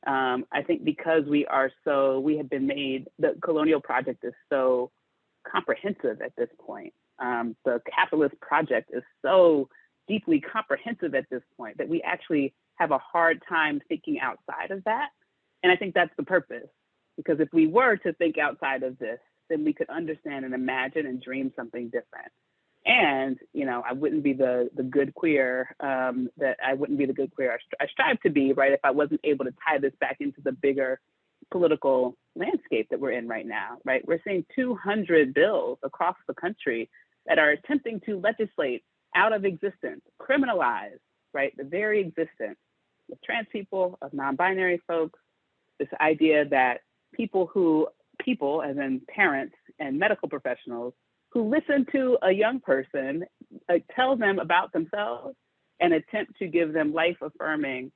I think because we have been made, the colonial project is so comprehensive at this point. The capitalist project is so deeply comprehensive at this point that we actually have a hard time thinking outside of that. And I think that's the purpose, because if we were to think outside of this, then we could understand and imagine and dream something different. And, I wouldn't be the good queer I strive to be, right, if I wasn't able to tie this back into the bigger political landscape that we're in right now, right? We're seeing 200 bills across the country that are attempting to legislate out of existence, criminalize, right? The very existence of trans people, of non-binary folks, this idea that people as in parents and medical professionals who listen to a young person, tell them about themselves and attempt to give them life-affirming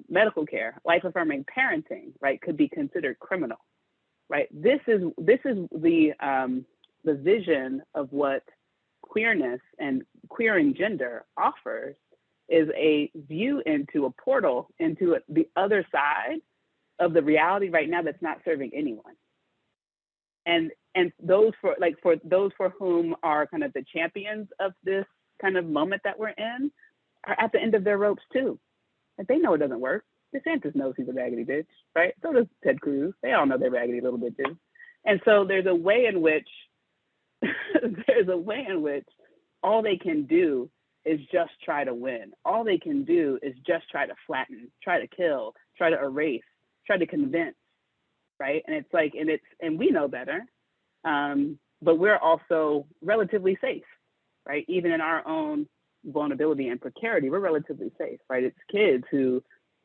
medical care, life-affirming parenting, right, could be considered criminal, right? This is the vision of what queerness and queering gender offers, is a view into a portal into the other side of the reality right now that's not serving anyone. And those for those for whom are kind of the champions of this kind of moment that we're in are at the end of their ropes too. And they know it doesn't work. DeSantis knows he's a raggedy bitch, right? So does Ted Cruz. They all know they're raggedy little bitches. And so there's a way in which all they can do is just try to win. All they can do is just try to flatten, try to kill, try to erase, try to convince, right? And it's like, and we know better, but we're also relatively safe, right? Even in our own vulnerability and precarity, we're relatively safe, right? It's kids who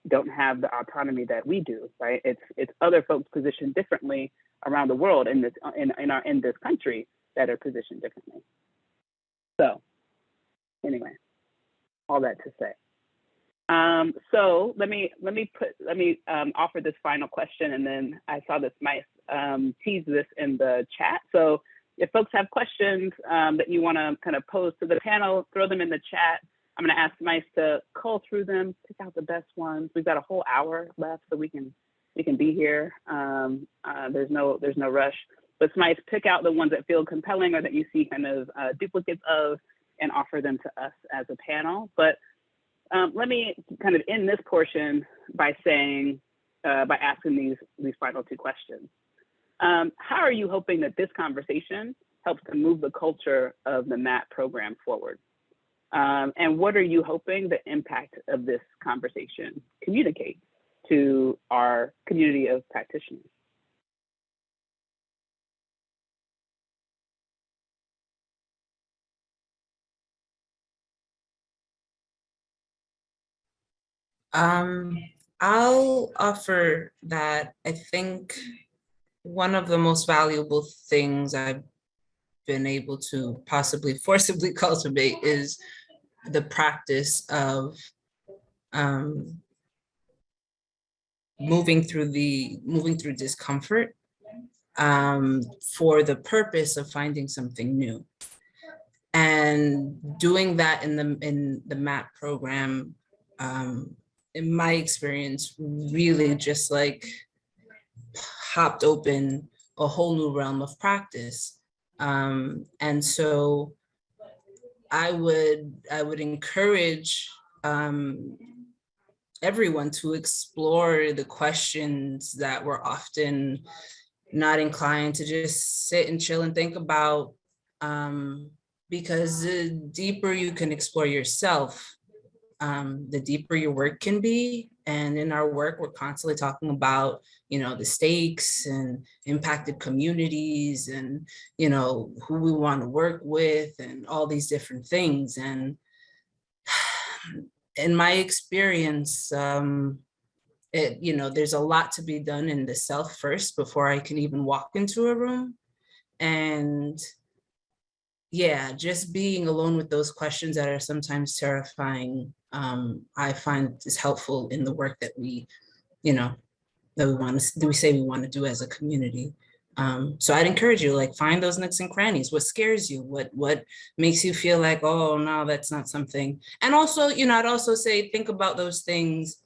don't have the autonomy that we do, right? It's other folks positioned differently around the world in this country that are positioned differently. So anyway, all that to say. So let me offer this final question, and then I saw this Mice tease this in the chat. So if folks have questions that you want to kind of pose to the panel, throw them in the chat. I'm going to ask Mice to cull through them, pick out the best ones. We've got a whole hour left, so we can be here. There's no rush. But Mice, pick out the ones that feel compelling or that you see kind of duplicates of, and offer them to us as a panel. But let me kind of end this portion by saying, by asking these final two questions. How are you hoping that this conversation helps to move the culture of the MAAT program forward? And what are you hoping the impact of this conversation communicates to our community of practitioners? I'll offer that I think one of the most valuable things I've been able to possibly forcibly cultivate is the practice of moving through discomfort for the purpose of finding something new. And doing that in the MAAT program, in my experience, really just like hopped open a whole new realm of practice. And so I would encourage everyone to explore the questions that we're often not inclined to just sit and chill and think about, because the deeper you can explore yourself, the deeper your work can be. And in our work, we're constantly talking about, the stakes and impacted communities and, who we want to work with and all these different things. And in my experience, there's a lot to be done in the self first before I can even walk into a room. And yeah, just being alone with those questions that are sometimes terrifying, I find is helpful in the work that we say we want to do as a community. So I'd encourage you, find those nooks and crannies. What scares you? What makes you feel like, oh no, that's not something. And also, I'd also say, think about those things.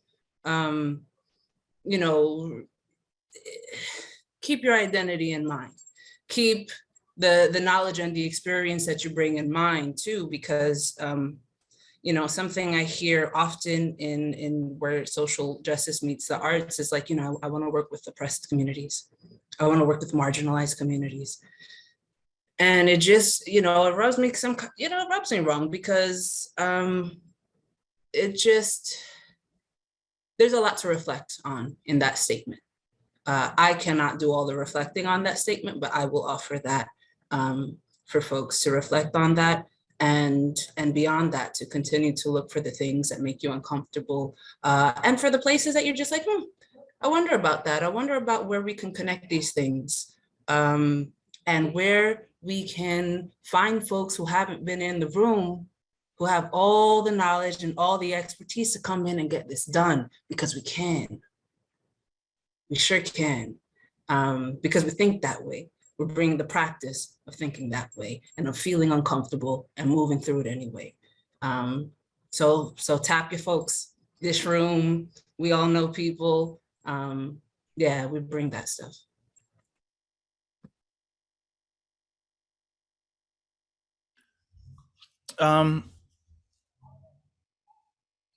Keep your identity in mind. Keep the knowledge and the experience that you bring in mind too, because something I hear often in where social justice meets the arts is like, I want to work with oppressed communities. I want to work with marginalized communities. And it just, it rubs me wrong, because there's a lot to reflect on in that statement. I cannot do all the reflecting on that statement, but I will offer that for folks to reflect on that. and beyond that, to continue to look for the things that make you uncomfortable, and for the places that you're just like, I wonder about that. I wonder about where we can connect these things, and where we can find folks who haven't been in the room, who have all the knowledge and all the expertise to come in and get this done, because we can. We sure can, because we think that way. We're bringing the practice of thinking that way and of feeling uncomfortable and moving through it anyway. So tap your folks. This room, we all know people. Yeah, we bring that stuff.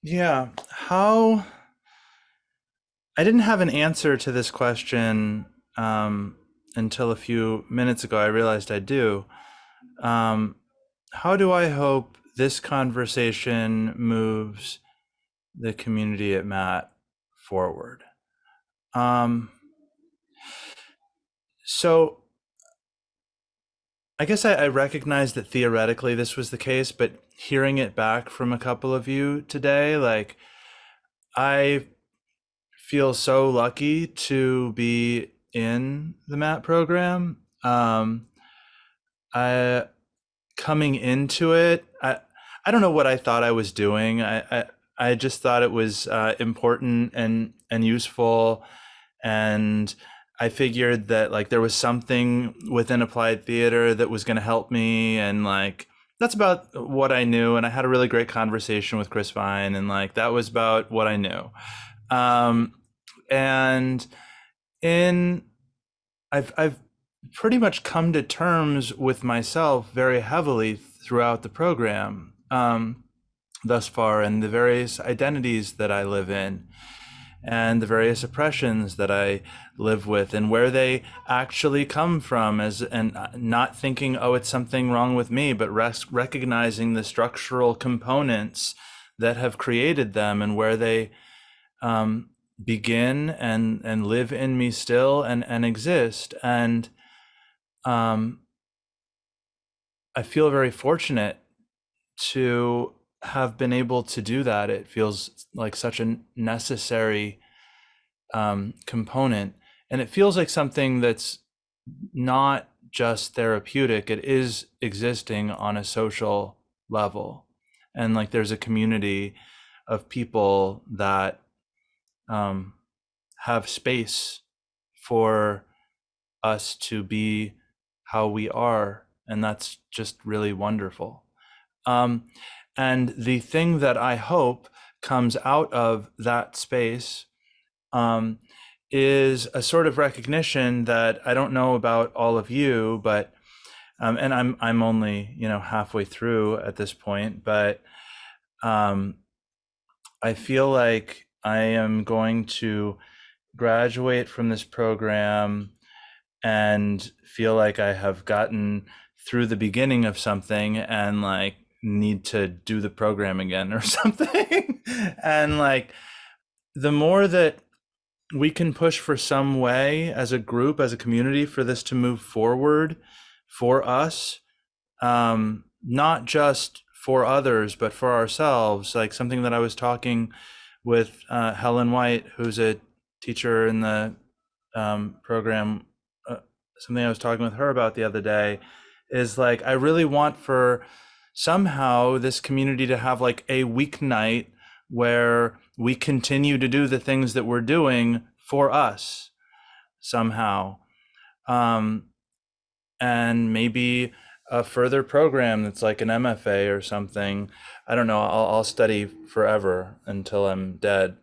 Yeah, how I didn't have an answer to this question until a few minutes ago. I realized I do. How do I hope this conversation moves the community at MAAT forward? So I guess I recognize that theoretically this was the case, but hearing it back from a couple of you today, like, I feel so lucky to be in the MAAT program. I coming into it, I don't know what I thought I was doing. I just thought it was important and useful, and I figured that like there was something within applied theater that was going to help me, and like that's about what I knew. And I had a really great conversation with Chris Vine, and like that was about what I knew. And I've pretty much come to terms with myself very heavily throughout the program thus far, and the various identities that I live in, and the various oppressions that I live with, and where they actually come from, and not thinking, oh, it's something wrong with me, but recognizing the structural components that have created them, and where they begin and live in me still and exist. And I feel very fortunate to have been able to do that. It feels like such a necessary component, and it feels like something that's not just therapeutic. It is existing on a social level, and like there's a community of people that have space for us to be how we are, and that's just really wonderful. And the thing that I hope comes out of that space is a sort of recognition that I don't know about all of you, but and I'm only halfway through at this point, but I feel like I am going to graduate from this program and feel like I have gotten through the beginning of something and like need to do the program again or something. And like the more that we can push for some way as a group, as a community, for this to move forward for us, not just for others, but for ourselves. Like something that I was talking with Helen White, who's a teacher in the program, something I was talking with her about the other day is like, I really want for somehow this community to have like a weeknight where we continue to do the things that we're doing for us somehow. And maybe a further program that's like an MFA or something. I don't know. I'll study forever until I'm dead.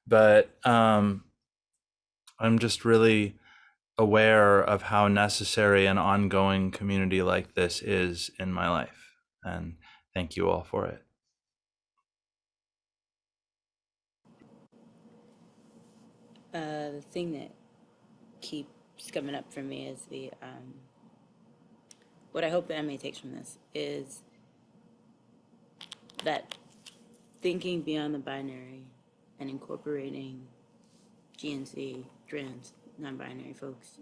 But I'm just really aware of how necessary an ongoing community like this is in my life. And thank you all for it. The thing that keeps coming up for me is the what I hope that MA takes from this is that thinking beyond the binary and incorporating GNC, trans, non-binary folks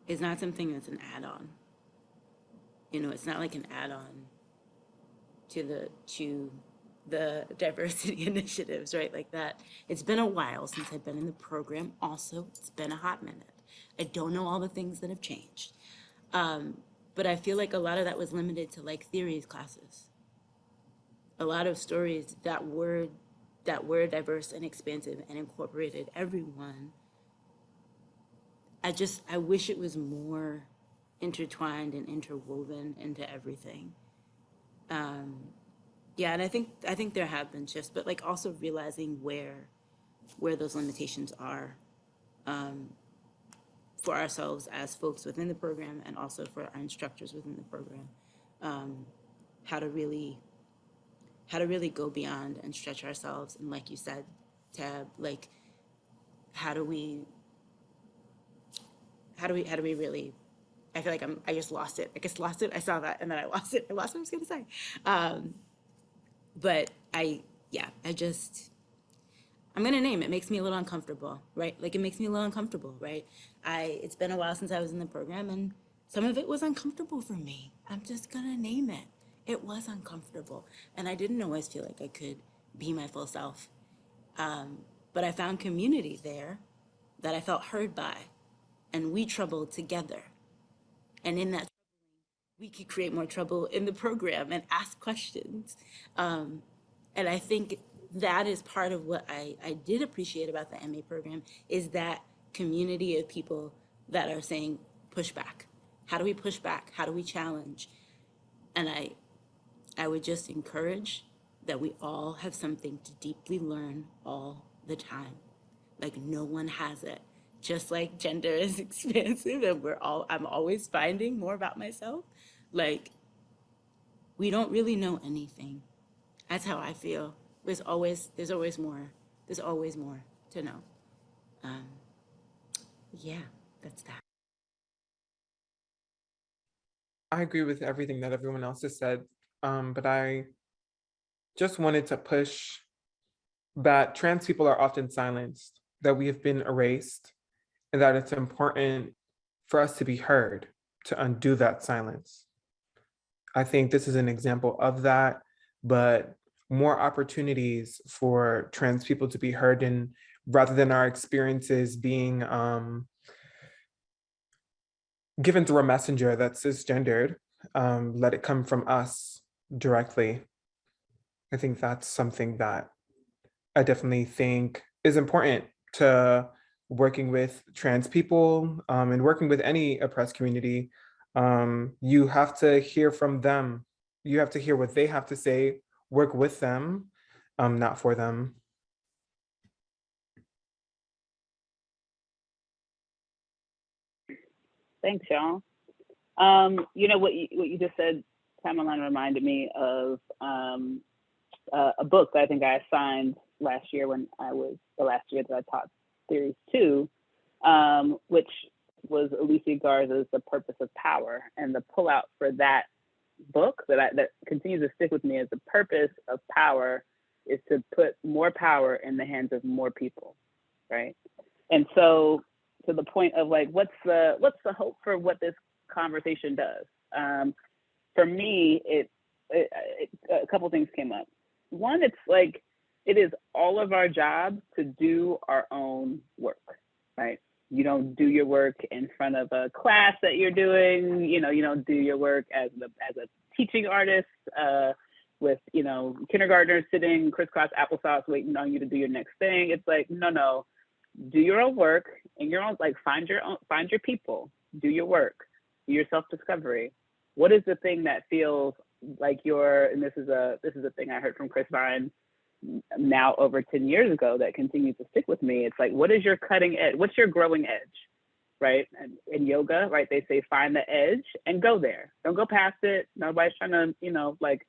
is not something that's an add-on. you know, it's not like an add-on to the diversity initiatives, right? Like that. It's been a while since I've been in the program. Also, it's been a hot minute. I don't know all the things that have changed. But I feel like a lot of that was limited to like theories classes. A lot of stories that were diverse and expansive and incorporated everyone. I wish it was more intertwined and interwoven into everything. Yeah, and I think there have been shifts, but like also realizing where those limitations are for ourselves as folks within the program, and also for our instructors within the program, how to really go beyond and stretch ourselves, and like you said, Tab, like how do we really, I feel like I just lost it. I saw that and then I lost it. I lost what I was gonna say. But I'm gonna name it. Makes me a little uncomfortable, right? Like it makes me a little uncomfortable, right? It's been a while since I was in the program, and some of it was uncomfortable for me. I'm just gonna name it. It was uncomfortable, and I didn't always feel like I could be my full self. But I found community there that I felt heard by, and we troubled together. And in that, we could create more trouble in the program and ask questions. And I think that is part of what I did appreciate about the MA program, is that community of people that are saying, push back. How do we push back? How do we challenge? And I would just encourage that we all have something to deeply learn all the time. Like no one has it. Just like gender is expansive and I'm always finding more about myself. Like we don't really know anything. That's how I feel. There's always more. There's always more to know. Yeah, that's that. I agree with everything that everyone else has said, but I just wanted to push that trans people are often silenced, that we have been erased, and that it's important for us to be heard, to undo that silence. I think this is an example of that, but more opportunities for trans people to be heard, and rather than our experiences being given through a messenger that's cisgendered, let it come from us directly. I think that's something that I definitely think is important to working with trans people, and working with any oppressed community. You have to hear from them. You have to hear what they have to say, work with them, not for them. Thanks, y'all. You know what you just said, Tamerlan, reminded me of a book that I think I assigned last year when the last year that I taught Series 2, which was Alicia Garza's The Purpose of Power. And the pullout for that book that continues to stick with me is the purpose of power is to put more power in the hands of more people, right? And so to the point of like, what's the hope for what this conversation does? For me, a couple things came up. One, it's like, it is all of our job to do our own work, right? You don't do your work in front of a class that you're doing. You don't do your work as a teaching artist with kindergartners sitting crisscross applesauce waiting on you to do your next thing. It's like, no, do your own work and your own, like find your people, do your work, do your self-discovery. What is the thing that feels like and this is a thing I heard from Chris Vine now over 10 years ago that continues to stick with me. It's like, what is your cutting edge? What's your growing edge, right? And in yoga, right, they say find the edge and go there. Don't go past it. Nobody's trying to, like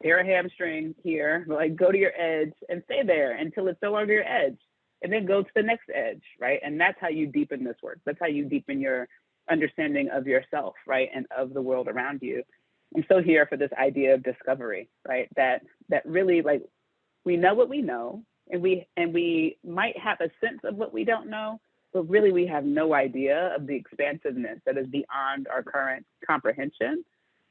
tear a hamstring here, but like go to your edge and stay there until it's no longer your edge, and then go to the next edge, right? And that's how you deepen this work. That's how you deepen your understanding of yourself, right, and of the world around you. I'm so here for this idea of discovery, right? That really, like, we know what we know, and we might have a sense of what we don't know, but really we have no idea of the expansiveness that is beyond our current comprehension.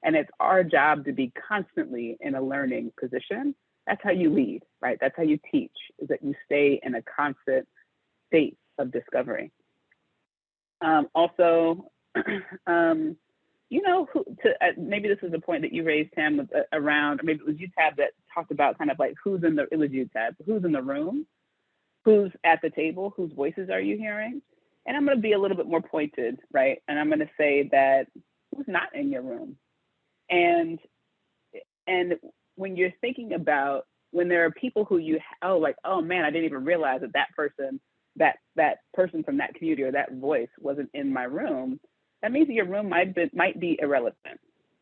And it's our job to be constantly in a learning position. That's how you lead, right? That's how you teach, is that you stay in a constant state of discovery. Also, you know, maybe this is a point that you raised, Tam, around, or maybe it was you, Tab, that talked about kind of like it was you, Tab, who's in the room, who's at the table, whose voices are you hearing? And I'm going to be a little bit more pointed, right? And I'm going to say that who's not in your room? And when you're thinking about, when there are people who oh man, I didn't even realize that person from that community or that voice wasn't in my room, that means that your room might be irrelevant,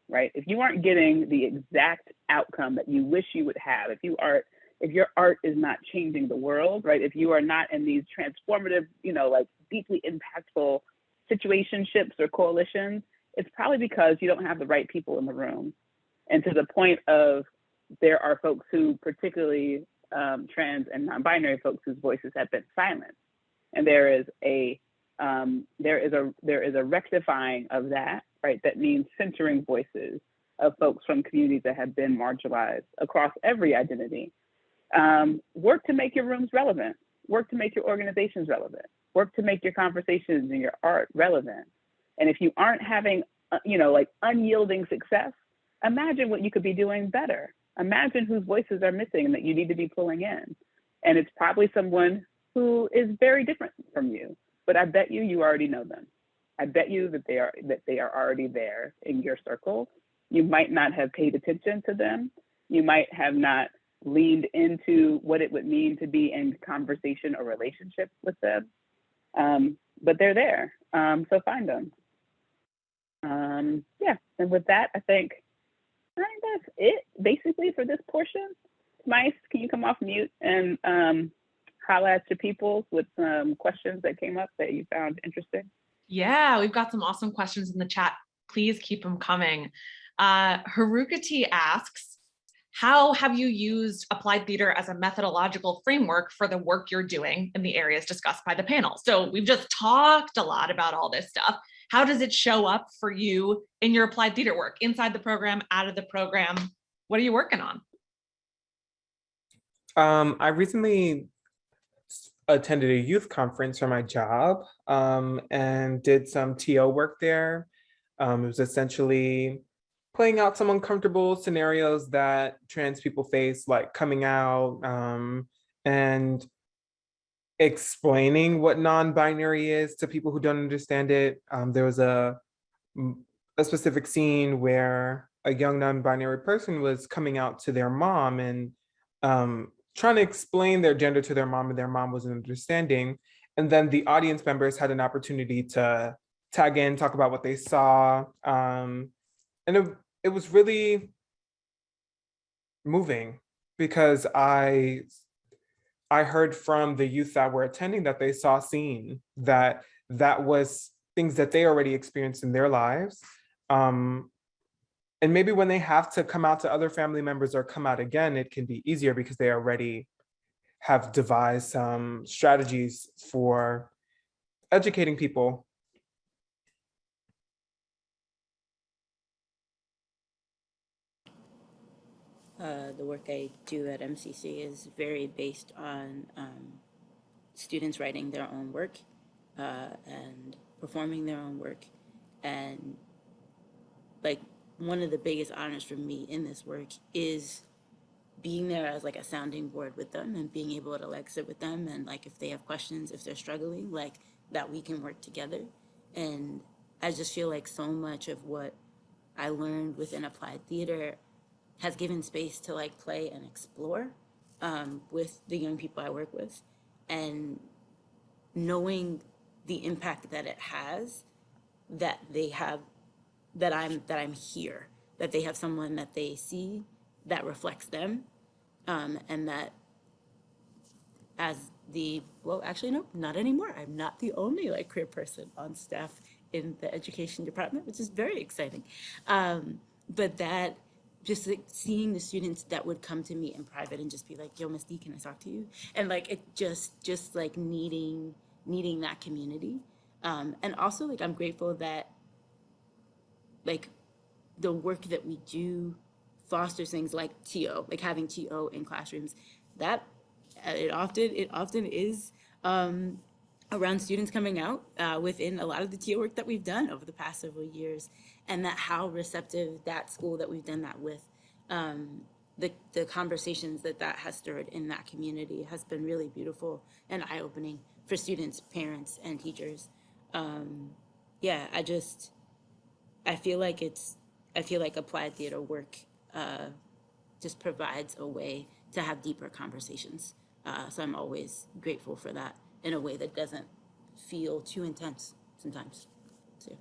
right? If you aren't getting the exact outcome that you wish you would have, if your art is not changing the world, right? If you are not in these transformative, you know, like deeply impactful situationships or coalitions, it's probably because you don't have the right people in the room. And to the point of, there are folks who, particularly trans and non-binary folks, whose voices have been silenced. And there is a rectifying of that, right? That means centering voices of folks from communities that have been marginalized across every identity. Work to make your rooms relevant. Work to make your organizations relevant. Work to make your conversations and your art relevant. And if you aren't having, you know, like unyielding success, imagine what you could be doing better. Imagine whose voices are missing and that you need to be pulling in. And it's probably someone who is very different from you, but I bet you already know them. I bet you that they are already there in your circle. You might not have paid attention to them. You might have not leaned into what it would mean to be in conversation or relationship with them, but they're there. So find them. Yeah, and with that, I think that's it basically for this portion. Mice, can you come off mute and holla at your people with some questions that came up that you found interesting? Yeah, we've got some awesome questions in the chat. Please keep them coming. Harukati asks, how have you used applied theater as a methodological framework for the work you're doing in the areas discussed by the panel? So we've just talked a lot about all this stuff. How does it show up for you in your applied theater work, inside the program, out of the program? What are you working on? I recently attended a youth conference for my job and did some TO work there. It was essentially playing out some uncomfortable scenarios that trans people face, like coming out and explaining what non-binary is to people who don't understand it. There was a specific scene where a young non-binary person was coming out to their mom and trying to explain their gender to their mom, and their mom wasn't understanding. And then the audience members had an opportunity to tag in, talk about what they saw. And it was really moving because I heard from the youth that were attending that they saw scene, that was things that they already experienced in their lives. And maybe when they have to come out to other family members or come out again, it can be easier because they already have devised some strategies for educating people. The work I do at MCC is very based on students writing their own work and performing their own work. And like one of the biggest honors for me in this work is being there as like a sounding board with them and being able to like sit with them and like if they have questions, if they're struggling, like that we can work together. And I just feel like so much of what I learned within applied theater has given space to like play and explore with the young people I work with, and knowing the impact that it has, that they have, that I'm here, that they have someone that they see that reflects them, and that as actually no, not anymore. I'm not the only like queer person on staff in the education department, which is very exciting. But that just like seeing the students that would come to me in private and just be like, yo, Miss D, can I talk to you? And like, it just like needing that community. And also like, I'm grateful that like the work that we do fosters things like TO, like having TO in classrooms. That it often is around students coming out within a lot of the TO work that we've done over the past several years, and that how receptive that school that we've done that with, the conversations that has stirred in that community has been really beautiful and eye-opening for students, parents, and teachers. Yeah, I feel like applied theater work just provides a way to have deeper conversations. So I'm always grateful for that in a way that doesn't feel too intense sometimes. So.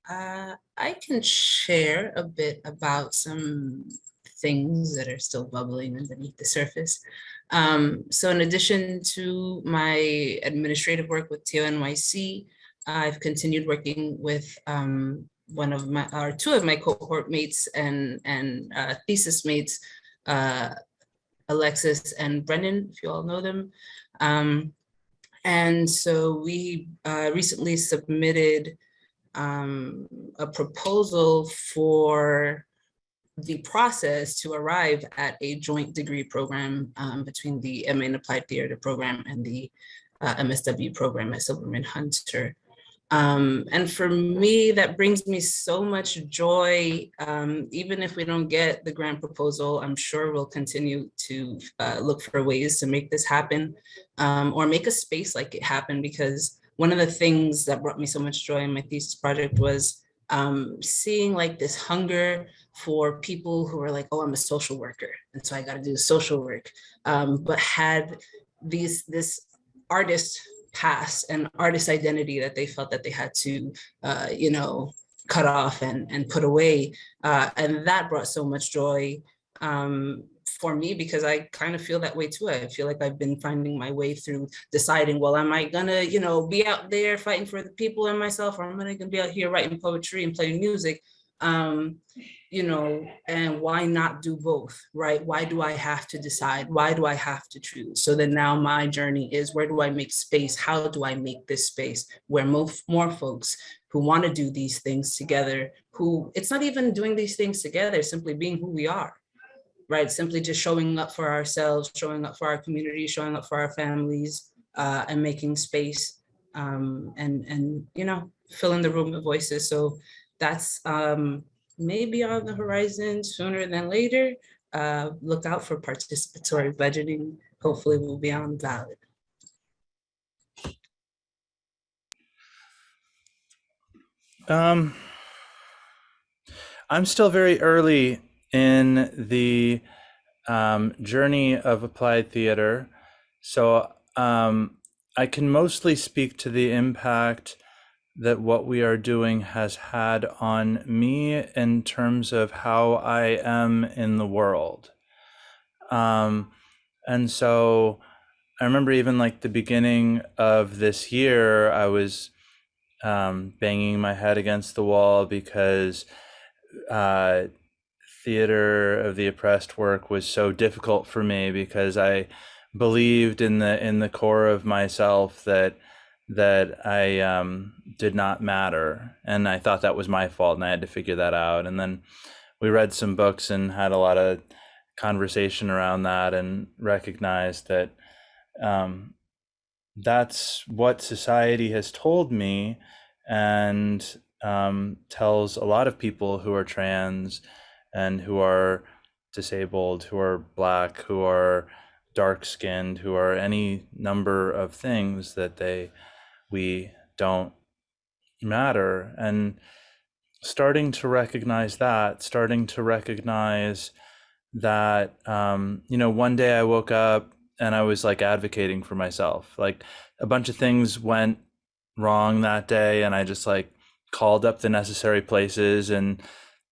I can share a bit about some things that are still bubbling underneath the surface. So in addition to my administrative work with TONYC, I've continued working with two of my cohort mates and thesis mates, Alexis and Brennan, if you all know them. And so we recently submitted a proposal for the process to arrive at a joint degree program between the MA in Applied Theater program and the MSW program at Silberman Hunter. And for me, that brings me so much joy. Even if we don't get the grant proposal, I'm sure we'll continue to look for ways to make this happen, or make a space like it happen, because one of the things that brought me so much joy in my thesis project was seeing like this hunger for people who are like, oh, I'm a social worker, and so I got to do social work, but had this artist past and artist identity that they felt that they had to, cut off and put away. And that brought so much joy for me, because I kind of feel that way too. I feel like I've been finding my way through deciding, well, am I gonna, be out there fighting for the people and myself, or am I gonna be out here writing poetry and playing music? And why not do both, right? Why do I have to decide? Why do I have to choose? So then now my journey is, where do I make space? How do I make this space where more folks who want to do these things together, who it's not even doing these things together, simply being who we are, right? Simply just showing up for ourselves, showing up for our community, showing up for our families, and making space, and filling the room with voices. So that's maybe on the horizon sooner than later. Look out for participatory budgeting. Hopefully we'll be on ballot. I'm still very early in the journey of applied theater, so I can mostly speak to the impact that what we are doing has had on me in terms of how I am in the world. And so I remember even like the beginning of this year, I was banging my head against the wall because theater of the oppressed work was so difficult for me, because I believed in the core of myself that I did not matter, and I thought that was my fault, and I had to figure that out. And then we read some books and had a lot of conversation around that, and recognized that that's what society has told me, and tells a lot of people who are trans and who are disabled, who are Black, who are dark-skinned, who are any number of things, that we don't matter. And starting to recognize that one day I woke up and I was like advocating for myself. Like a bunch of things went wrong that day, and I just like called up the necessary places and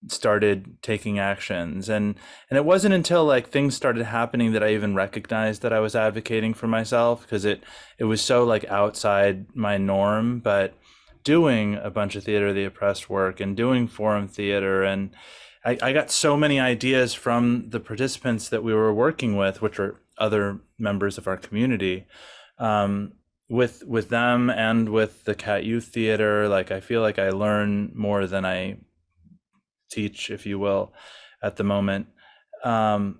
started taking actions. And it wasn't until like things started happening that I even recognized that I was advocating for myself, because it was so like outside my norm. But doing a bunch of theater of the oppressed work and doing forum theater, and I got so many ideas from the participants that we were working with, which were other members of our community. With them and with the Cat Youth Theater, like I feel like I learn more than I teach, if you will, at the moment. And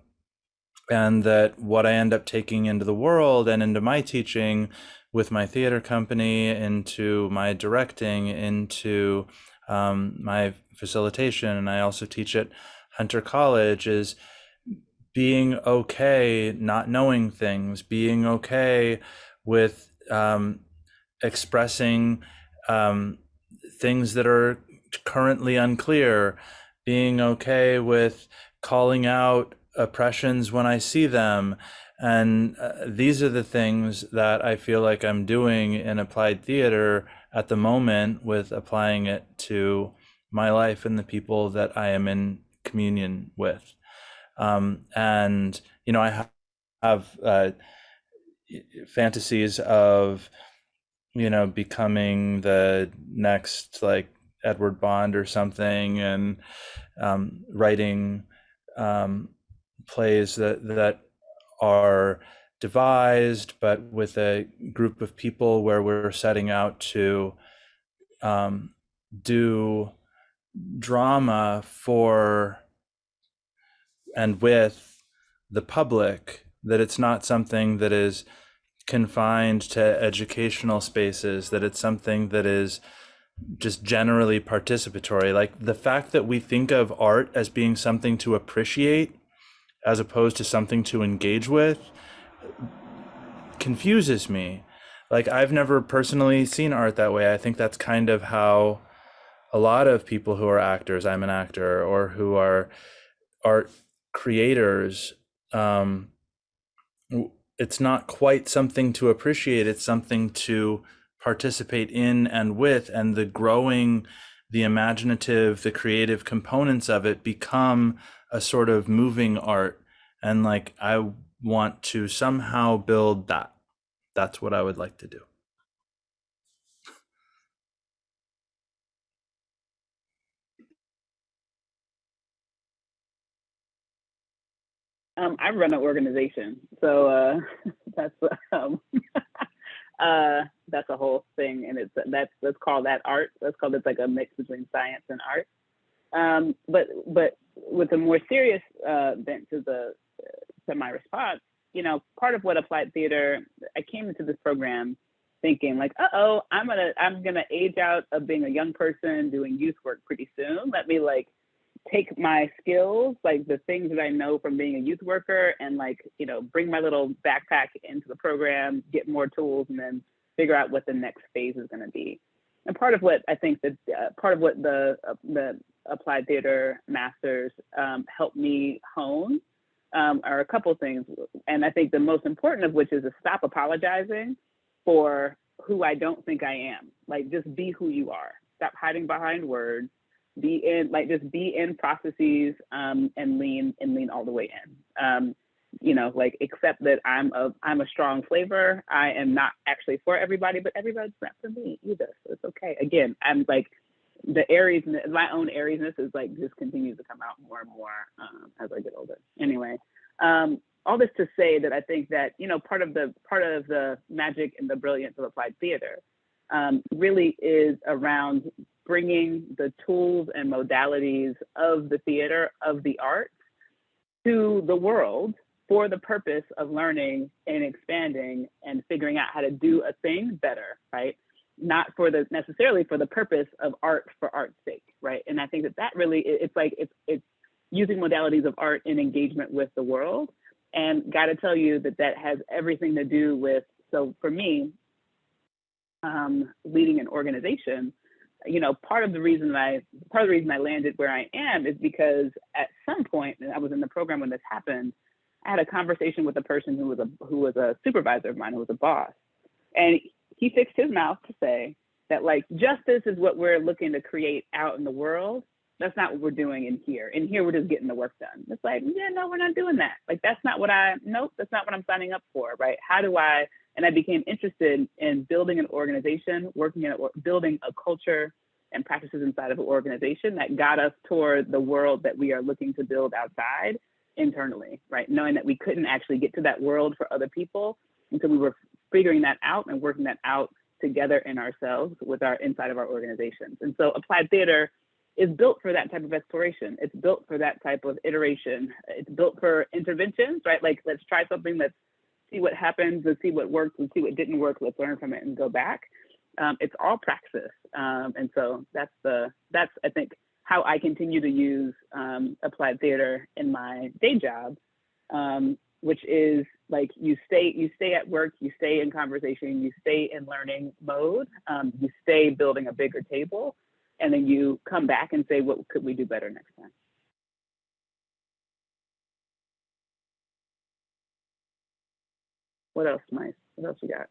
that what I end up taking into the world and into my teaching with my theater company, into my directing, into my facilitation, and I also teach at Hunter College, is being okay not knowing things, being okay with expressing things that are currently unclear, being okay with calling out oppressions when I see them. And these are the things that I feel like I'm doing in applied theater at the moment, with applying it to my life and the people that I am in communion with. And, you know, I have fantasies of, you know, becoming the next like Edward Bond or something, and writing plays that are devised, but with a group of people where we're setting out to do drama for and with the public, that it's not something that is confined to educational spaces, that it's something that is just generally participatory. Like the fact that we think of art as being something to appreciate as opposed to something to engage with confuses me. Like I've never personally seen art that way. I think that's kind of how a lot of people who are actors, I'm an actor, or who are art creators, it's not quite something to appreciate, it's something to participate in and with, and the imaginative, the creative components of it become a sort of moving art. And like, I want to somehow build that. That's what I would like to do. I run an organization, so that's that's a whole thing, and let's call that art. Let's call it like a mix between science and art. But with a more serious bent to my response, you know, part of what applied theater, I came into this program thinking like, I'm gonna age out of being a young person doing youth work pretty soon. Let me like take my skills, like the things that I know from being a youth worker, and like, you know, bring my little backpack into the program, get more tools, and then figure out what the next phase is going to be. And part of what I think that part of what the applied theater masters helped me hone are a couple things. And I think the most important of which is to stop apologizing for who I don't think I am. Like, just be who you are. Stop hiding behind words. Be in processes and lean all the way in. You know, like, accept that I'm a strong flavor. I am not actually for everybody, but everybody's not for me either. So it's okay. Again, I'm like, the Aries, my own Ariesness is like just continues to come out more and more as I get older. Anyway, all this to say that I think that, you know, part of the magic and the brilliance of applied theater really is around bringing the tools and modalities of the theater, of the arts, to the world for the purpose of learning and expanding and figuring out how to do a thing better, right? Not necessarily for the purpose of art for art's sake, right? And I think that really, it's using modalities of art in engagement with the world. And got to tell you that has everything to do with, so for me, leading an organization, you know, part of the reason I landed where I am is because at some point, and I was in the program when this happened, I had a conversation with a person who was a supervisor of mine, who was a boss, and he fixed his mouth to say that, like, justice is what we're looking to create out in the world. That's not what we're doing in here. In here, we're just getting the work done. It's like, yeah, no, we're not doing that. Like, that's not what that's not what I'm signing up for, right? And I became interested in building an organization, building a culture and practices inside of an organization that got us toward the world that we are looking to build outside. internally, right? Knowing that we couldn't actually get to that world for other people until we were figuring that out and working that out together in ourselves with our inside of our organizations. And so applied theater is built for that type of exploration. It's built for that type of iteration. It's built for interventions, right? Like, let's try something, let's see what happens, let's see what works, let's see what didn't work, let's learn from it and go back. It's all praxis. And so that's I think how I continue to use applied theater in my day job, which is like you stay at work, you stay in conversation, you stay in learning mode, you stay building a bigger table, and then you come back and say, what could we do better next time? What else, Mike? What else we got?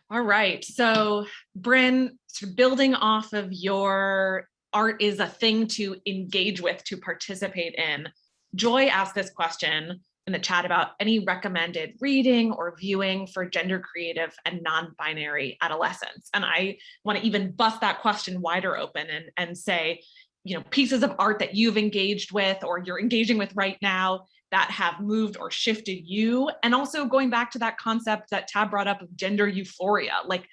All right, so Bryn, sort of building off of your art is a thing to engage with, to participate in. Joy asked this question in the chat about any recommended reading or viewing for gender creative and non-binary adolescents. And I want to even bust that question wider open and say, you know, pieces of art that you've engaged with or you're engaging with right now that have moved or shifted you. And also going back to that concept that Tab brought up of gender euphoria, like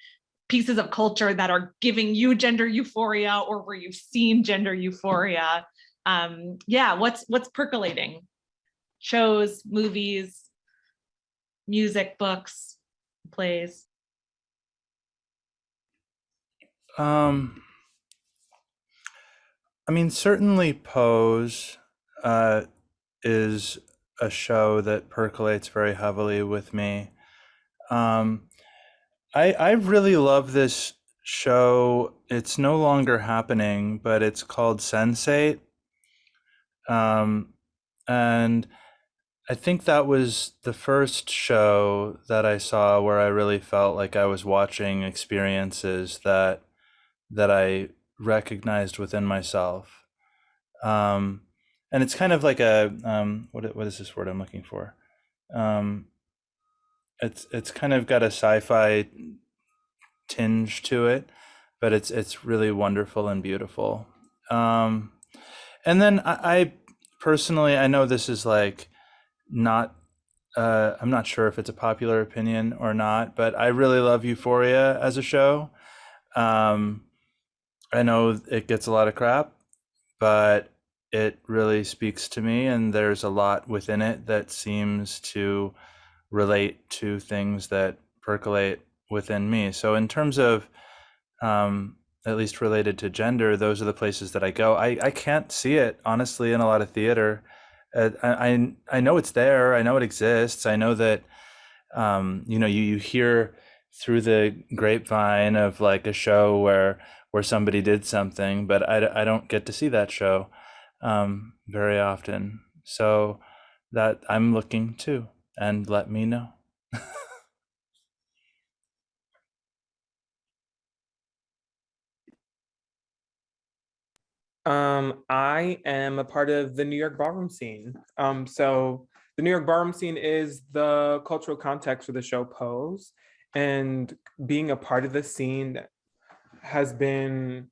pieces of culture that are giving you gender euphoria or where you've seen gender euphoria. Yeah, what's percolating? Shows, movies, music, books, plays. I mean, certainly Pose is a show that percolates very heavily with me. I really love this show. It's no longer happening, but it's called Sense8. And I think that was the first show that I saw where I really felt like I was watching experiences that I recognized within myself. And it's kind of like a what is this word I'm looking for? It's kind of got a sci-fi tinge to it, but it's really wonderful and beautiful. And then I personally, I know this is like not I'm not sure if it's a popular opinion or not, but I really love Euphoria as a show. I know it gets a lot of crap, but it really speaks to me, and there's a lot within it that seems to relate to things that percolate within me. So in terms of at least related to gender, those are the places that I go. I can't see it honestly in a lot of theater. I know it's there. I know it exists. I know that you know, you hear through the grapevine of like a show where somebody did something, but I don't get to see that show very often. So that I'm looking too, and let me know. I am a part of the New York ballroom scene. So the New York ballroom scene is the cultural context for the show Pose, and being a part of the scene has been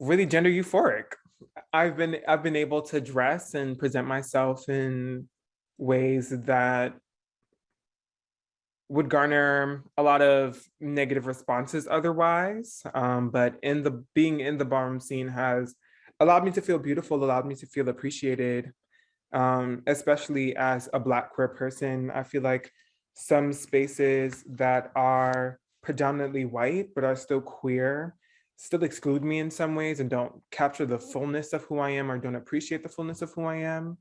really gender euphoric. I've been able to dress and present myself in ways that would garner a lot of negative responses otherwise. But being in the ballroom scene has allowed me to feel beautiful, allowed me to feel appreciated, especially as a Black queer person. I feel like some spaces that are predominantly white but are still queer still exclude me in some ways and don't capture the fullness of who I am or don't appreciate the fullness of who I am.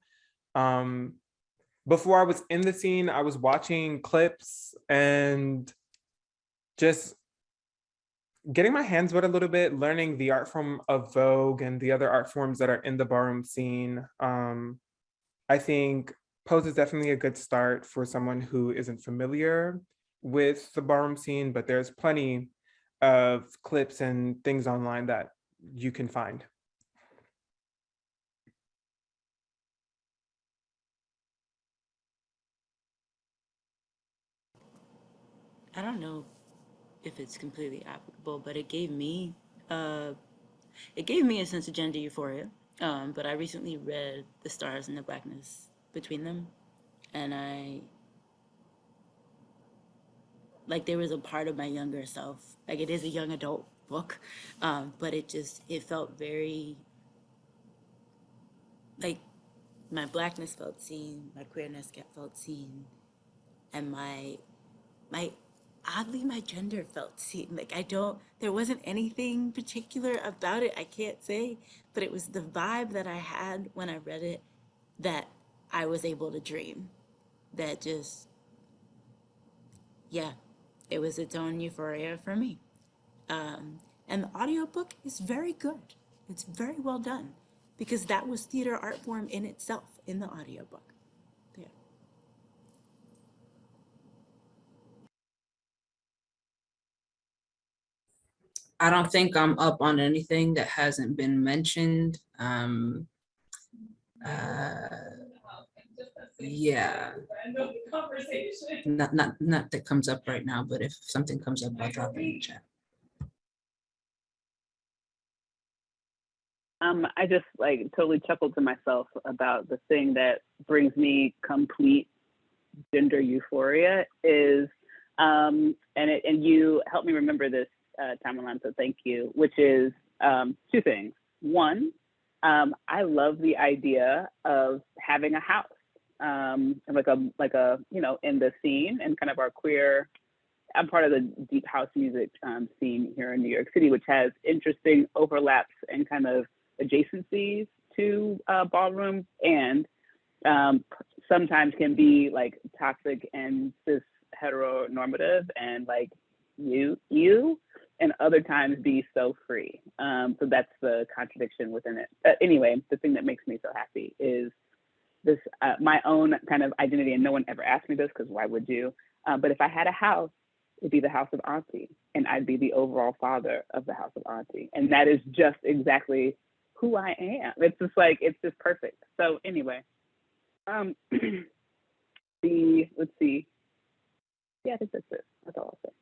Before I was in the scene, I was watching clips and just getting my hands wet a little bit, learning the art form of Vogue and the other art forms that are in the ballroom scene. I think Pose is definitely a good start for someone who isn't familiar with the ballroom scene, but there's plenty of clips and things online that you can find. I don't know if it's completely applicable, but it gave me a sense of gender euphoria. But I recently read The Stars and the Blackness Between Them, and there was a part of my younger self, like it is a young adult book, but it felt very, like my blackness felt seen, my queerness felt seen, and my oddly my gender felt seen. Like there wasn't anything particular about it, I can't say, but it was the vibe that I had when I read it that I was able to dream. That just, yeah, it was its own euphoria for me. And the audiobook is very good. It's very well done because that was theater art form in itself in the audiobook. Yeah. I don't think I'm up on anything that hasn't been mentioned. Yeah, not that comes up right now, but if something comes up, I'll drop it in the chat. I just totally chuckled to myself about the thing that brings me complete gender euphoria is, and you helped me remember this, Tamerlan, so thank you, which is two things. One, I love the idea of having a house, like a in the scene and kind of our queer. I'm part of the deep house music scene here in New York City, which has interesting overlaps and kind of adjacencies to ballroom, and sometimes can be toxic and cis heteronormative and you and other times be so free. So that's the contradiction within it. Anyway, the thing that makes me so happy is this, my own kind of identity, and no one ever asked me this because why would you? But if I had a house, it'd be the house of Auntie, and I'd be the overall father of the house of Auntie. And that is just exactly who I am. It's just perfect. So anyway, let's see. Yeah, I think that's it. That's all I'll say.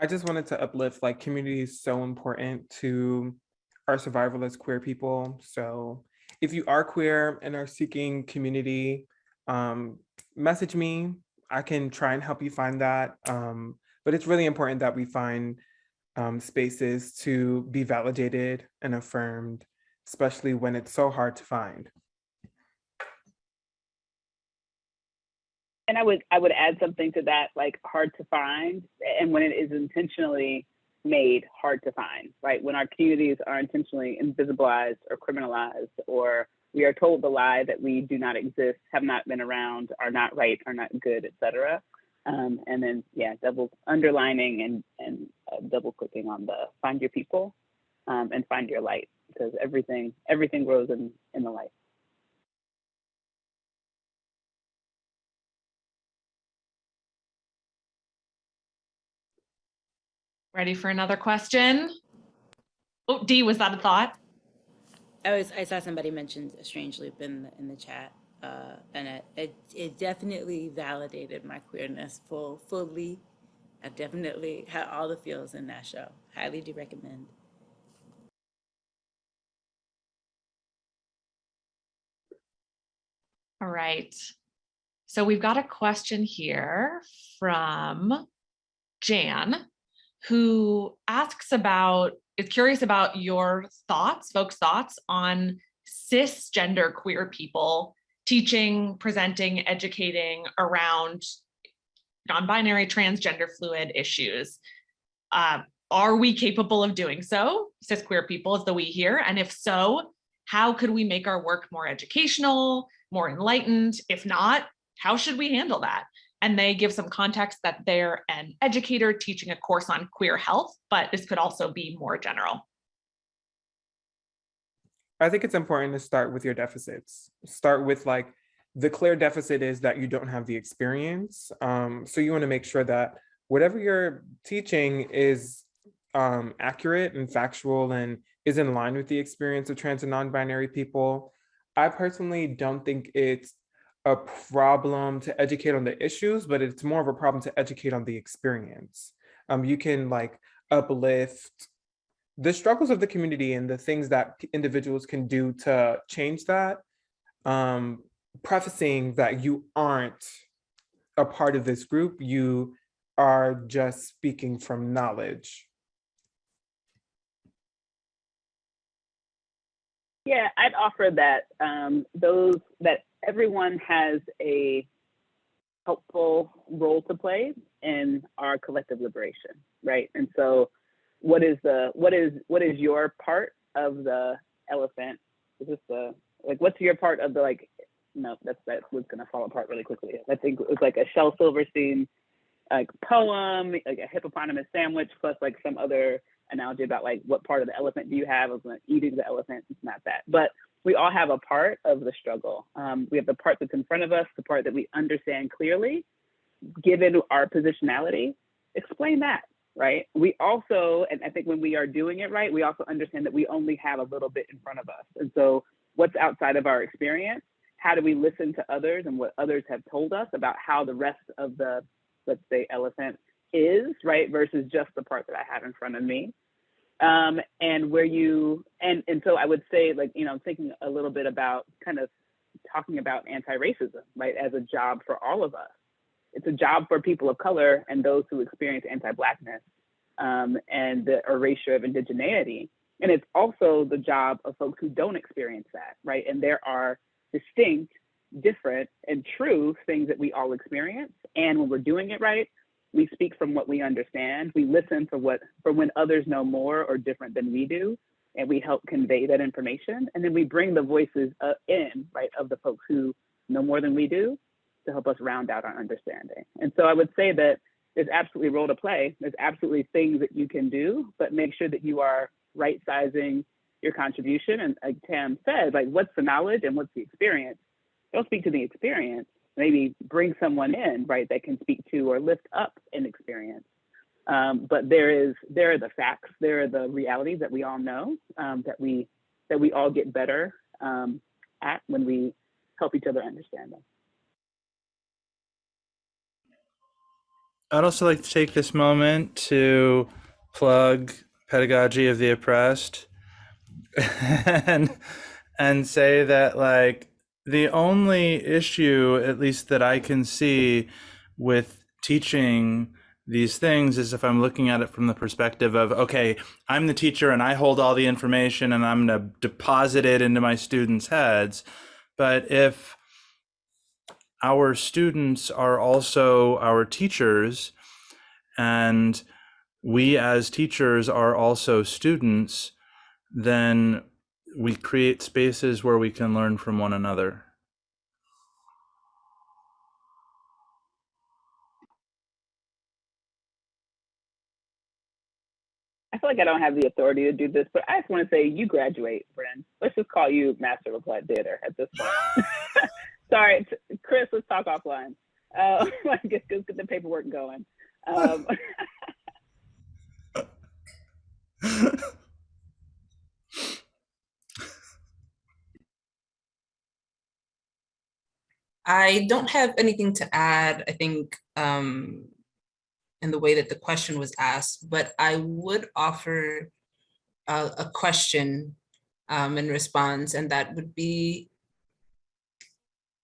I just wanted to uplift, community is so important to our survival as queer people. So if you are queer and are seeking community, message me. I can try and help you find that. But it's really important that we find spaces to be validated and affirmed, especially when it's so hard to find. And I would add something to that, hard to find, and when it is intentionally made hard to find, right? When our communities are intentionally invisibilized or criminalized, or we are told the lie that we do not exist, have not been around, are not right, are not good, etc. And then, double underlining and double clicking on the find your people and find your light, because everything grows in the light. Ready for another question? Oh, Dee, was that a thought? I saw somebody mentioned a strange loop in the chat, and it definitely validated my queerness fully. I definitely had all the feels in that show. Highly do recommend. All right. So we've got a question here from Jan, who is curious about your thoughts, folks' thoughts on cisgender queer people teaching, presenting, educating around non-binary, transgender fluid issues. Are we capable of doing so, cis queer people is the we here? And if so, how could we make our work more educational, more enlightened? If not, how should we handle that? And they give some context that they're an educator teaching a course on queer health, but this could also be more general. I think it's important to start with your deficits. Start with the clear deficit is that you don't have the experience. So you want to make sure that whatever you're teaching is accurate and factual and is in line with the experience of trans and non-binary people. I personally don't think it's a problem to educate on the issues, but it's more of a problem to educate on the experience. You can uplift the struggles of the community and the things that individuals can do to change that, prefacing that you aren't a part of this group, you are just speaking from knowledge. Yeah, I'd offer that that everyone has a helpful role to play in our collective liberation, right? And so, what is your part of the elephant? Is this what's your part of the No, that was gonna fall apart really quickly. I think it was like a Shel Silverstein poem, like a hippopotamus sandwich, plus some other analogy about what part of the elephant do you have? I was like eating the elephant. It's not that, but we all have a part of the struggle. We have the part that's in front of us, the part that we understand clearly, given our positionality. Explain that, right? We also, and I think when we are doing it right, we also understand that we only have a little bit in front of us. And so what's outside of our experience? How do we listen to others and what others have told us about how the rest of the, let's say, elephant is, right? Versus just the part that I have in front of me. And where you, and so I would say, thinking a little bit about kind of talking about anti-racism, right? As a job for all of us. It's a job for people of color and those who experience anti-Blackness and the erasure of indigeneity. And it's also the job of folks who don't experience that, right? And there are distinct, different, and true things that we all experience. And when we're doing it right, we speak from what we understand. We listen for when others know more or different than we do, and we help convey that information. And then we bring the voices in, right, of the folks who know more than we do to help us round out our understanding. And so I would say that there's absolutely a role to play. There's absolutely things that you can do, but make sure that you are right sizing your contribution. And like Tam said, what's the knowledge and what's the experience? Don't speak to the experience. Maybe bring someone in, right, that can speak to or lift up an experience. But there are the facts, there are the realities that we all know, that we all get better at when we help each other understand them. I'd also like to take this moment to plug Pedagogy of the Oppressed and say that the only issue, at least that I can see with teaching these things, is if I'm looking at it from the perspective of, okay, I'm the teacher and I hold all the information and I'm going to deposit it into my students' heads. But if our students are also our teachers, and we as teachers are also students, then we create spaces where we can learn from one another. I feel like I don't have the authority to do this, but I just want to say you graduate, Bren. Let's just call you Master of Applied Theater at this point. Sorry, Chris, let's talk offline. Let's get the paperwork going. I don't have anything to add, I think, in the way that the question was asked, but I would offer a question in response, and that would be,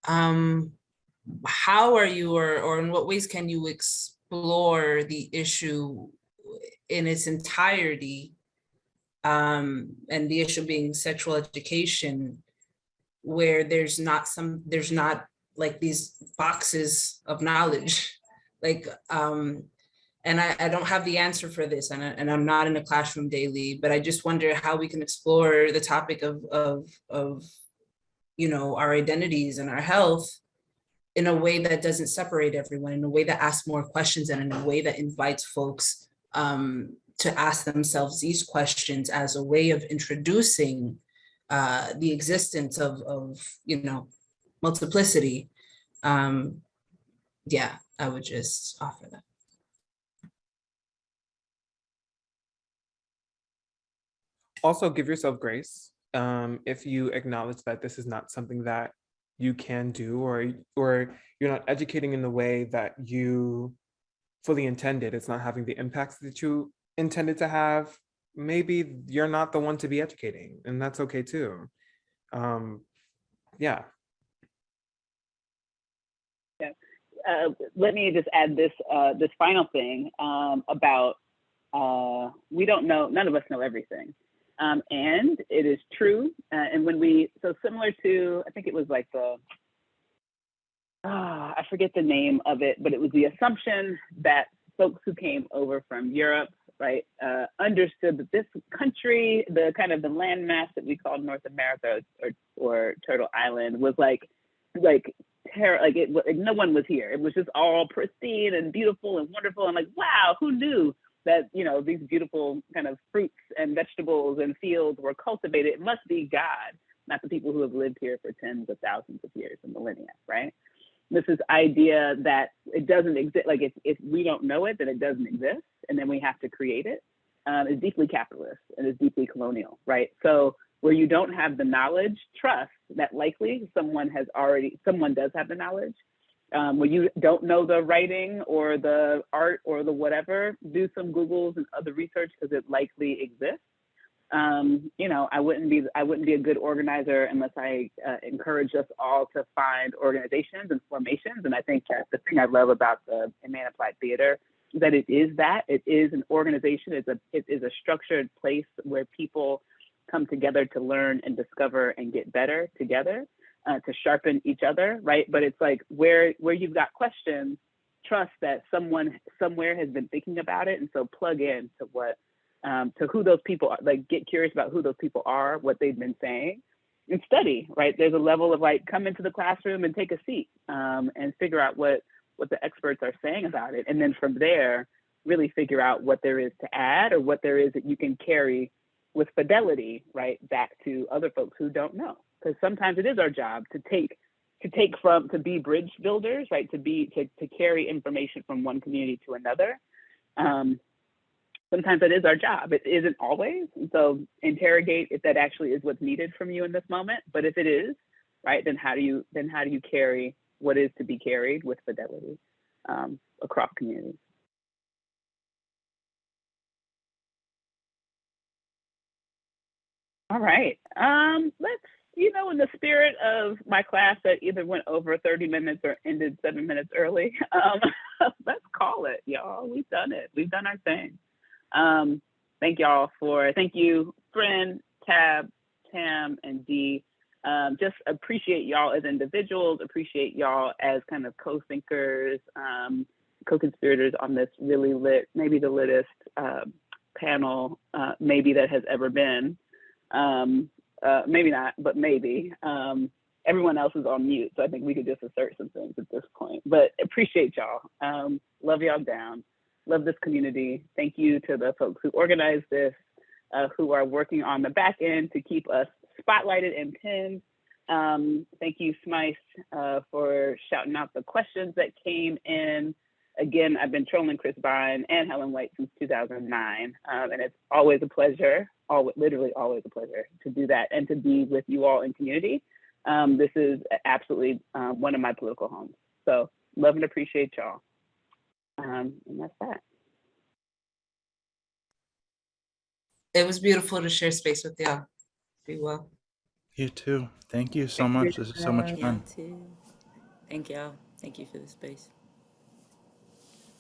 how are you, or in what ways can you explore the issue in its entirety, and the issue being sexual education, where there's not these boxes of knowledge, and I don't have the answer for this, and I'm not in a classroom daily, but I just wonder how we can explore the topic of our identities and our health in a way that doesn't separate everyone, in a way that asks more questions, and in a way that invites folks to ask themselves these questions as a way of introducing the existence of multiplicity. Yeah, I would just offer that. Also, give yourself grace if you acknowledge that this is not something that you can do, or you're not educating in the way that you fully intended. It's not having the impacts that you intended to have. maybe you're not the one to be educating, and that's okay too. Yeah. Let me just add this this final thing about we don't know, none of us know everything. And it is true. And when we, so similar to, I think it was like the, I forget the name of it, but it was the assumption that folks who came over from Europe, right, understood that this country, the kind of the landmass that we called North America or Turtle Island was like no one was here. It was just all pristine and beautiful and wonderful. And like, wow, who knew that, you know, these beautiful kind of fruits and vegetables and fields were cultivated? It must be God, not the people who have lived here for tens of thousands of years and millennia, right? This is idea that it doesn't exist, like if we don't know it, then it doesn't exist, and then we have to create it, is deeply capitalist and is deeply colonial, right? So where you don't have the knowledge, trust that likely someone does have the knowledge. When you don't know the writing or the art or the whatever, do some Googles and other research because it likely exists. You know, I wouldn't be a good organizer unless I encourage us all to find organizations and formations. And I think that's the thing I love about the MAAT Applied Theater, is that it is an organization. It is a structured place where people come together to learn and discover and get better together, to sharpen each other, right? But it's like where you've got questions, trust that someone somewhere has been thinking about it, and so plug in to what, to who those people are, like get curious about who those people are, what they've been saying, and study, right? There's a level of like, come into the classroom and take a seat and figure out what the experts are saying about it. And then from there, really figure out what there is to add or what there is that you can carry with fidelity, right, back to other folks who don't know. Because sometimes it is our job to be bridge builders, right, to carry information from one community to another. Sometimes that is our job. It isn't always. And so interrogate if that actually is what's needed from you in this moment. But if it is, right, then how do you carry what is to be carried with fidelity across communities? All right. Let's, you know, in the spirit of my class that either went over 30 minutes or ended 7 minutes early, let's call it, y'all. We've done it. We've done our thing. Thank you, Friend, Tab, Tam, and Dee. Just appreciate y'all as individuals, appreciate y'all as kind of co-thinkers, co-conspirators on this really lit, maybe the littest panel maybe that has ever been. Maybe not, but maybe. Everyone else is on mute, so I think we could just assert some things at this point. But appreciate y'all. Love y'all down. Love this community. Thank you to the folks who organized this, who are working on the back end to keep us spotlighted and pinned. Thank you, Smyce, for shouting out the questions that came in. Again, I've been trolling Chris Bine and Helen White since 2009, and it's always a pleasure, literally always a pleasure to do that and to be with you all in community. This is absolutely one of my political homes. So love and appreciate y'all. And that's that. It was beautiful to share space with y'all. Be well. You too. Thank you so much. This is so much Yeah, fun. too. Thank y'all. Thank you for the space.